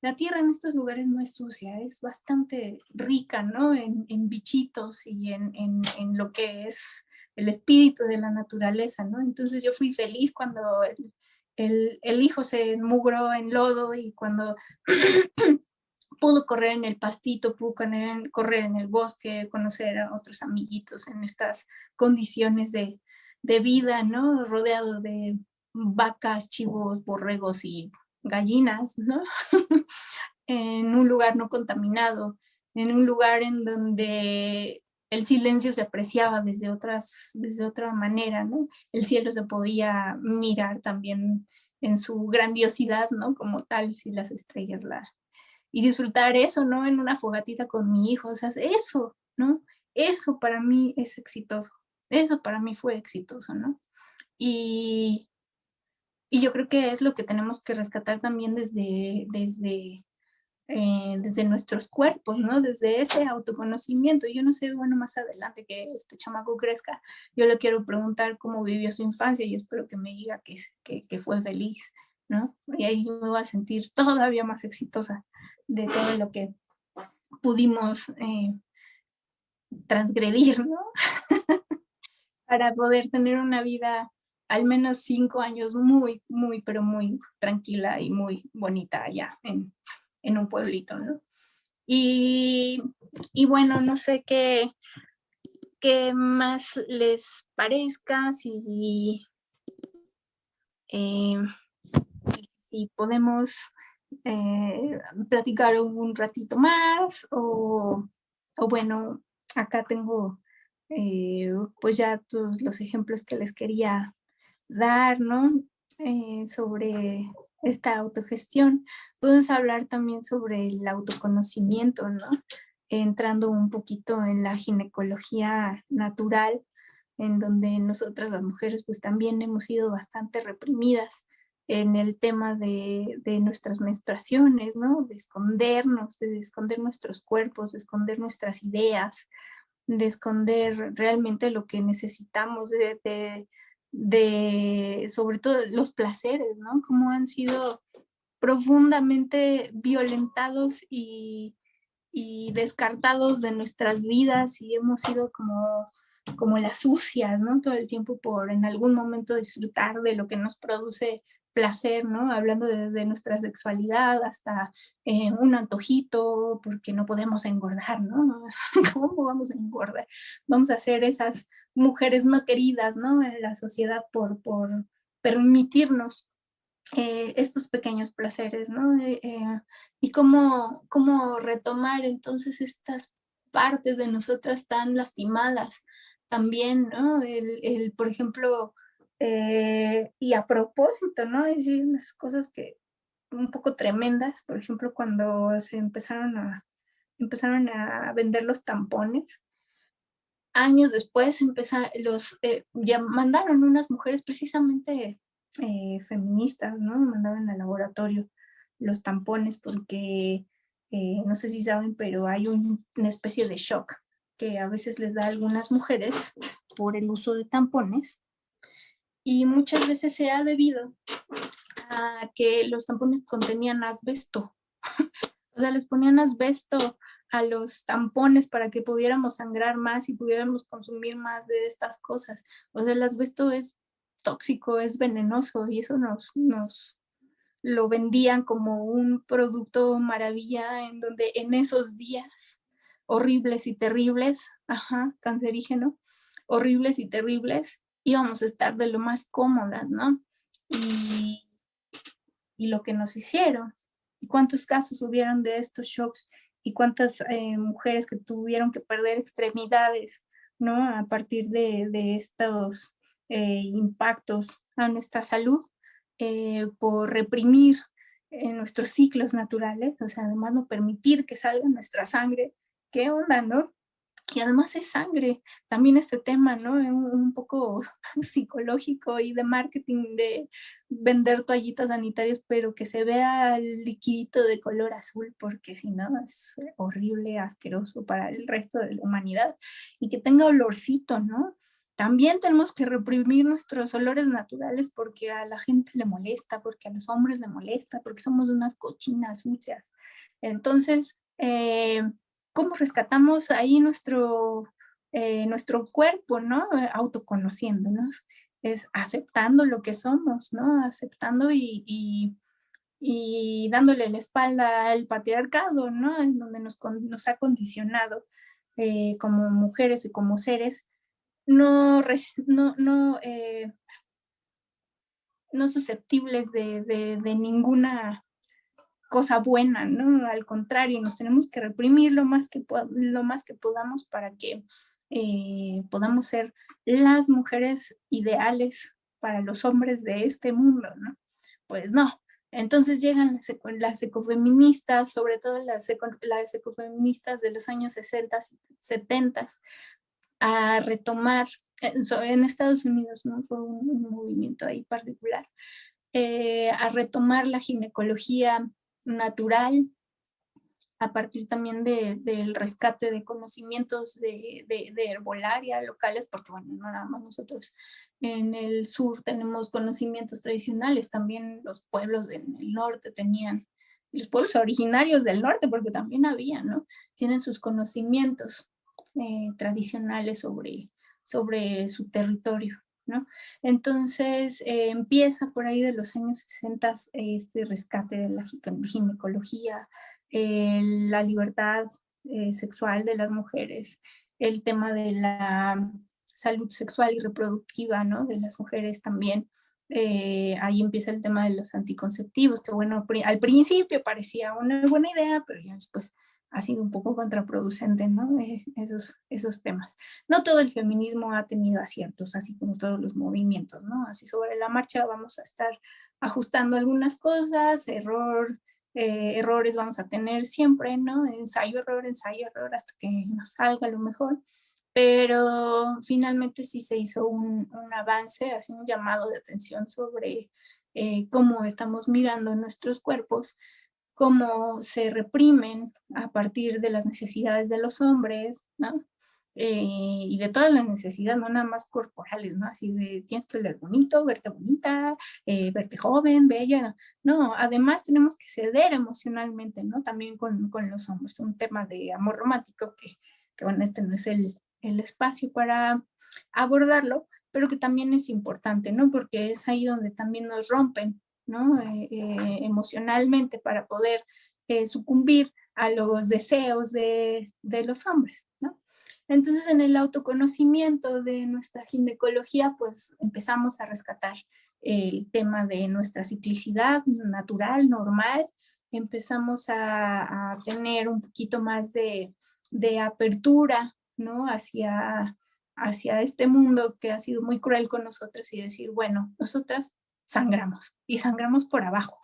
La tierra en estos lugares no es sucia, es bastante rica, ¿no? En bichitos y en lo que es el espíritu de la naturaleza, ¿no? Entonces yo fui feliz cuando el hijo se mugró en lodo y cuando pudo correr en el pastito, pudo correr en el bosque, conocer a otros amiguitos en estas condiciones de vida, ¿no? Rodeado de vacas, chivos, borregos y gallinas, ¿no? En un lugar no contaminado, en un lugar en donde el silencio se apreciaba desde otra manera, ¿no? El cielo se podía mirar también en su grandiosidad, ¿no? Como tal, si las estrellas y disfrutar eso, ¿no? En una fogatita con mi hijo, o sea, eso, ¿no? Eso para mí es exitoso, eso para mí fue exitoso, ¿no? Y, y yo creo que es lo que tenemos que rescatar también desde nuestros cuerpos, ¿no? Desde ese autoconocimiento. Yo no sé, bueno, más adelante que este chamaco crezca, yo le quiero preguntar cómo vivió su infancia y espero que me diga que fue feliz, ¿no? Y ahí me voy a sentir todavía más exitosa de todo lo que pudimos transgredir, ¿no? Para poder tener una vida al menos 5 años muy, muy, pero muy tranquila y muy bonita allá en un pueblito, ¿no? Y, y bueno, no sé qué más les parezca, eh, si podemos platicar un ratito más o bueno, acá tengo pues ya todos los ejemplos que les quería dar, ¿no? Sobre esta autogestión. Podemos hablar también sobre el autoconocimiento, ¿no? Entrando un poquito en la ginecología natural, en donde nosotras las mujeres pues también hemos sido bastante reprimidas en el tema de nuestras menstruaciones, ¿no? De esconder nuestros cuerpos, de esconder nuestras ideas, de esconder realmente lo que necesitamos, sobre todo los placeres, ¿no? Cómo han sido profundamente violentados y descartados de nuestras vidas y hemos sido como las sucias, ¿no? Todo el tiempo por en algún momento disfrutar de lo que nos produce placer, ¿no? Hablando desde nuestra sexualidad hasta un antojito, porque no podemos engordar, ¿no? ¿Cómo vamos a engordar? Vamos a ser esas mujeres no queridas, ¿no? En la sociedad por permitirnos estos pequeños placeres, ¿no? Y cómo retomar entonces estas partes de nosotras tan lastimadas también, ¿no? Por ejemplo, y a propósito, ¿no? Es decir, unas cosas que un poco tremendas, por ejemplo, cuando se empezaron a vender los tampones, años después ya mandaron unas mujeres precisamente feministas, ¿no? Mandaban al laboratorio los tampones porque no sé si saben, pero hay una especie de shock que a veces les da a algunas mujeres por el uso de tampones, y muchas veces se ha debido a que los tampones contenían asbesto. O sea, les ponían asbesto a los tampones para que pudiéramos sangrar más y pudiéramos consumir más de estas cosas. O sea, el asbesto es tóxico, es venenoso, y eso nos lo vendían como un producto maravilla, en donde en esos días horribles y terribles, cancerígeno, horribles y terribles, íbamos a estar de lo más cómodas, ¿no? Y, y lo que nos hicieron. ¿Y cuántos casos hubieron de estos shocks? ¿Y cuántas mujeres que tuvieron que perder extremidades, ¿no? A partir de estos impactos a nuestra salud, por reprimir nuestros ciclos naturales, o sea, además no permitir que salga nuestra sangre. ¿Qué onda, no? Y además es sangre, también este tema, ¿no? Un poco psicológico y de marketing, de vender toallitas sanitarias, pero que se vea el liquidito de color azul, porque si no es horrible, asqueroso para el resto de la humanidad, y que tenga olorcito, ¿no? También tenemos que reprimir nuestros olores naturales porque a la gente le molesta, porque a los hombres le molesta, porque somos unas cochinas sucias. Entonces, ¿cómo rescatamos ahí nuestro cuerpo, ¿no? Autoconociéndonos, es aceptando lo que somos, ¿no? Aceptando y dándole la espalda al patriarcado, ¿no? En donde nos ha condicionado como mujeres y como seres, no, no, no, no susceptibles de ninguna cosa buena, ¿no? Al contrario, nos tenemos que reprimir lo más que podamos para que podamos ser las mujeres ideales para los hombres de este mundo, ¿no? Pues no. Entonces llegan las ecofeministas, sobre todo las ecofeministas de los años 60, 70, a retomar, en Estados Unidos, ¿no? Fue un movimiento ahí particular, a retomar la ginecología natural, a partir también del rescate de conocimientos de herbolaria locales, porque bueno, no nada más nosotros en el sur tenemos conocimientos tradicionales, también los pueblos en el norte tenían, los pueblos originarios del norte, porque también había, ¿no? Tienen sus conocimientos tradicionales sobre su territorio, ¿no? Entonces empieza por ahí de los años 60 este rescate de la ginecología, la libertad sexual de las mujeres, el tema de la salud sexual y reproductiva, ¿no? De las mujeres también. Ahí empieza el tema de los anticonceptivos, que bueno, al principio parecía una buena idea, pero ya después ha sido un poco contraproducente, ¿no? Esos temas. No todo el feminismo ha tenido aciertos, así como todos los movimientos, ¿no? Así sobre la marcha vamos a estar ajustando algunas cosas, errores vamos a tener siempre, ¿no? Ensayo, error, hasta que nos salga lo mejor. Pero finalmente sí se hizo un avance, así un llamado de atención sobre cómo estamos mirando nuestros cuerpos, cómo se reprimen a partir de las necesidades de los hombres, ¿no? Y de todas las necesidades, no nada más corporales, ¿no? Así de tienes que oler bonito, verte bonita, verte joven, bella, no, además tenemos que ceder emocionalmente, ¿no? También con los hombres, un tema de amor romántico que bueno, este no es el espacio para abordarlo, pero que también es importante, ¿no? Porque es ahí donde también nos rompen, ¿no? Emocionalmente para poder sucumbir a los deseos de los hombres, ¿no? Entonces, en el autoconocimiento de nuestra ginecología, pues empezamos a rescatar el tema de nuestra ciclicidad natural, normal, empezamos a tener un poquito más de apertura, ¿no? Hacia este mundo que ha sido muy cruel con nosotras, y decir, bueno, nosotras sangramos y sangramos por abajo,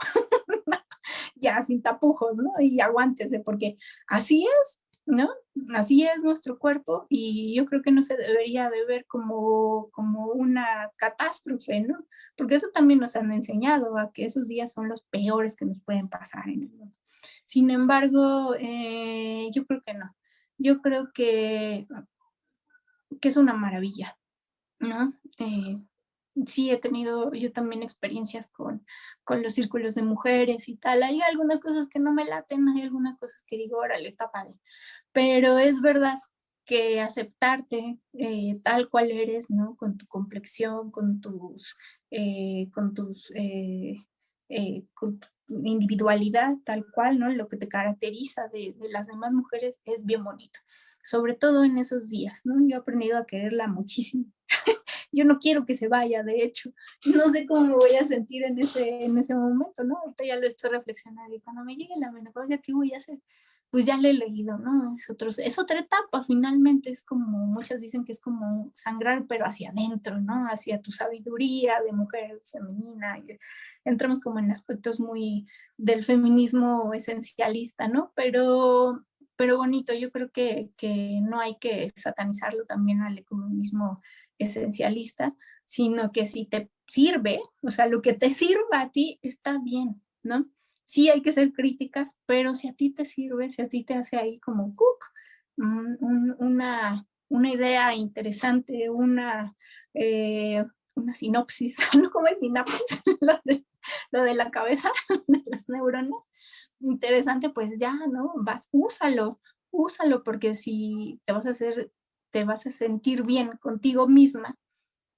ya sin tapujos, ¿no? Y aguántese, porque así es, ¿no? Así es nuestro cuerpo, y yo creo que no se debería de ver como una catástrofe, ¿no? Porque eso también nos han enseñado, a que esos días son los peores que nos pueden pasar en el mundo. Sin embargo, yo creo que no. Yo creo que es una maravilla, ¿no? Sí he tenido yo también experiencias con los círculos de mujeres y tal. Hay algunas cosas que no me laten, hay algunas cosas que digo, órale, está padre. Pero es verdad que aceptarte tal cual eres, ¿no? Con tu complexión, con tu individualidad tal cual, ¿no? Lo que te caracteriza de las demás mujeres es bien bonito, sobre todo en esos días, ¿no? Yo he aprendido a quererla muchísimo. Yo no quiero que se vaya, de hecho, no sé cómo me voy a sentir en ese momento, ¿no? Ahorita ya lo estoy reflexionando y cuando me llegue la menopausia, ¿qué voy a hacer? Pues ya le he leído, ¿no? Es otra etapa, finalmente, es como, muchas dicen que es como sangrar, pero hacia adentro, ¿no? Hacia tu sabiduría de mujer femenina. Y entramos como en aspectos muy del feminismo esencialista, ¿no? Pero bonito, yo creo que no hay que satanizarlo también al economismo esencialista, sino que si te sirve, o sea, lo que te sirva a ti está bien, ¿no? Sí hay que ser críticas, pero si a ti te sirve, si a ti te hace ahí como cook, una idea interesante, una sinopsis, ¿no? ¿Cómo es sinapsis? Lo de la cabeza, de las neuronas, interesante, pues ya, ¿no? Úsalo, porque si te vas a sentir bien contigo misma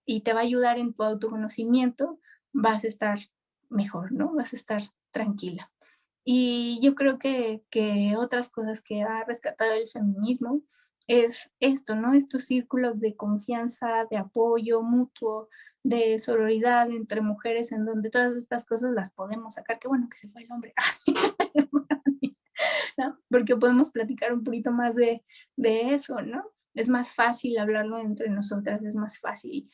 y te va a ayudar en tu autoconocimiento, vas a estar mejor, ¿no? Vas a estar tranquila. Y yo creo que otras cosas que ha rescatado el feminismo es esto, ¿no? Estos círculos de confianza, de apoyo mutuo, de sororidad entre mujeres, en donde todas estas cosas las podemos sacar. Qué bueno que se fue el hombre. ¿No? Porque podemos platicar un poquito más de eso, ¿no? Es más fácil hablarlo entre nosotras, es más fácil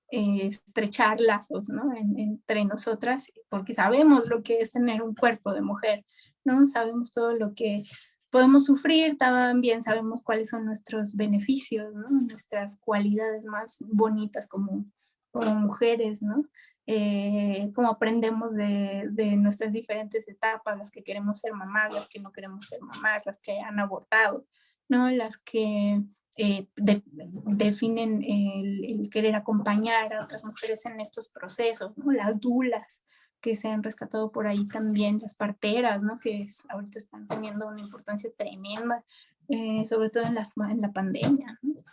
estrechar lazos, ¿no? Entre nosotras, porque sabemos lo que es tener un cuerpo de mujer, ¿no? Sabemos todo lo que podemos sufrir, también sabemos cuáles son nuestros beneficios, ¿no? Nuestras cualidades más bonitas como mujeres, ¿no? Cómo aprendemos de nuestras diferentes etapas, las que queremos ser mamás, las que no queremos ser mamás, las que han abortado, ¿no? Las que definen el querer acompañar a otras mujeres en estos procesos, ¿no? Las dulas que se han rescatado por ahí también, las parteras, ¿no? Ahorita están teniendo una importancia tremenda, sobre todo en la pandemia, ¿no?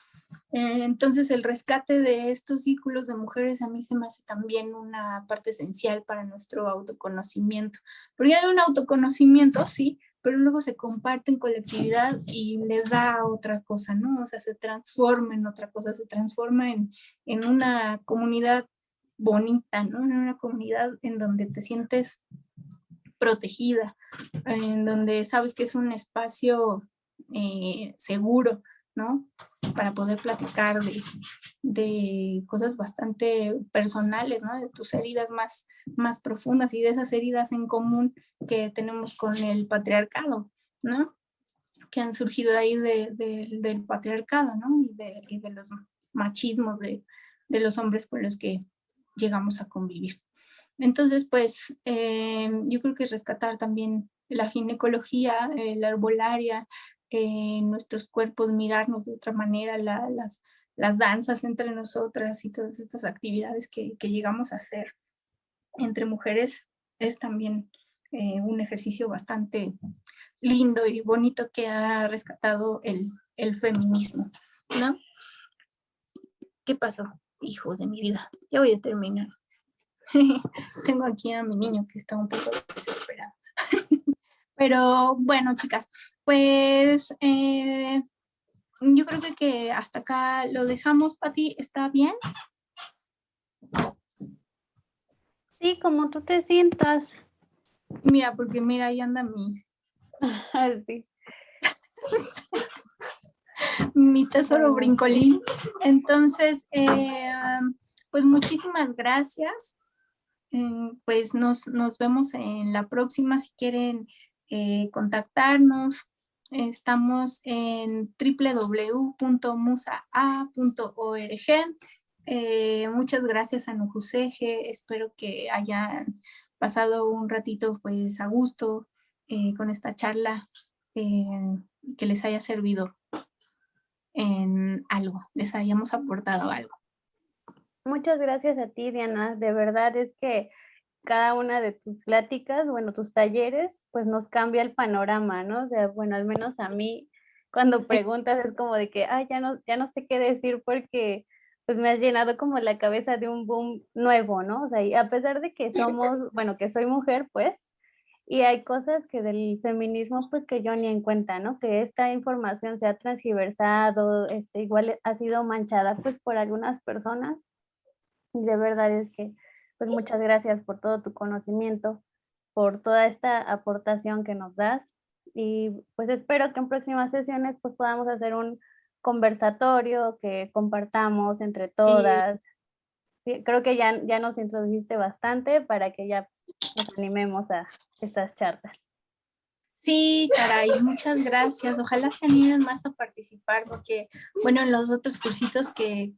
Entonces el rescate de estos círculos de mujeres a mí se me hace también una parte esencial para nuestro autoconocimiento, porque hay un autoconocimiento, sí, pero luego se comparte en colectividad y le da otra cosa, ¿no? O sea, se transforma en otra cosa, se transforma en una comunidad bonita, ¿no? En una comunidad en donde te sientes protegida, en donde sabes que es un espacio seguro, ¿no? Para poder platicar de cosas bastante personales, ¿no? De tus heridas más profundas y de esas heridas en común que tenemos con el patriarcado, ¿no? Que han surgido ahí del patriarcado, ¿no? Y de los machismos de los hombres con los que llegamos a convivir. Entonces, pues, yo creo que rescatar también la ginecología, la herbolaria, nuestros cuerpos, mirarnos de otra manera, las danzas entre nosotras y todas estas actividades que llegamos a hacer entre mujeres es también un ejercicio bastante lindo y bonito que ha rescatado el feminismo, ¿no? ¿Qué pasó? Hijo de mi vida, ya voy a terminar. Tengo aquí a mi niño que está un poco desesperado. Pero bueno, chicas, pues yo creo que hasta acá lo dejamos. Pati, ¿está bien? Sí, como tú te sientas. Mira, porque mira, ahí anda Sí. mi tesoro brincolín. Entonces, pues muchísimas gracias. Pues nos vemos en la próxima. Si quieren contactarnos, estamos en www.musaa.org. Muchas gracias a Nujuseje. Espero que hayan pasado un ratito pues a gusto con esta charla, que les haya servido en algo, les hayamos aportado algo. Muchas gracias a ti, Diana. De verdad es que cada una de tus pláticas, bueno, tus talleres, pues nos cambia el panorama, ¿no? O sea, bueno, al menos a mí, cuando preguntas es como de que, ay, ya no sé qué decir porque pues me has llenado como la cabeza de un boom nuevo, ¿no? O sea, y a pesar de que somos, bueno, que soy mujer, pues, y hay cosas que del feminismo, pues, que yo ni en cuenta, ¿no? Que esta información se ha transgiversado, igual ha sido manchada, pues, por algunas personas. Y de verdad es que, pues muchas gracias por todo tu conocimiento, por toda esta aportación que nos das. Y pues espero que en próximas sesiones pues podamos hacer un conversatorio, que compartamos entre todas. Sí, creo que ya nos introdujiste bastante para que ya nos animemos a estas charlas. Sí, caray, muchas gracias. Ojalá se animen más a participar porque, bueno, en los otros cursitos que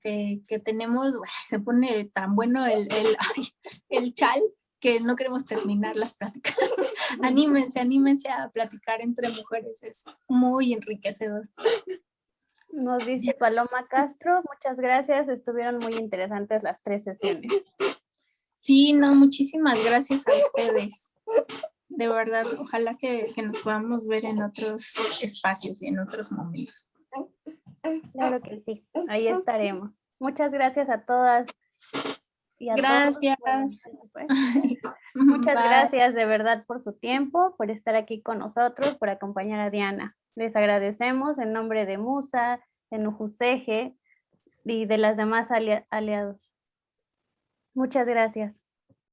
tenemos, se pone tan bueno el chal que no queremos terminar las pláticas. Anímense a platicar entre mujeres, es muy enriquecedor. Nos dice Paloma Castro, muchas gracias, estuvieron muy interesantes las 3 sesiones. Sí, no, muchísimas gracias a ustedes. De verdad, ojalá que nos podamos ver en otros espacios y en otros momentos. Claro que sí, ahí estaremos. Muchas gracias a todas y a Gracias. todos. Bueno, muchas Bye. gracias de verdad por su tiempo, por estar aquí con nosotros, por acompañar a Diana. Les agradecemos en nombre de Musa, de Nujuseje y de las demás aliados. Muchas gracias.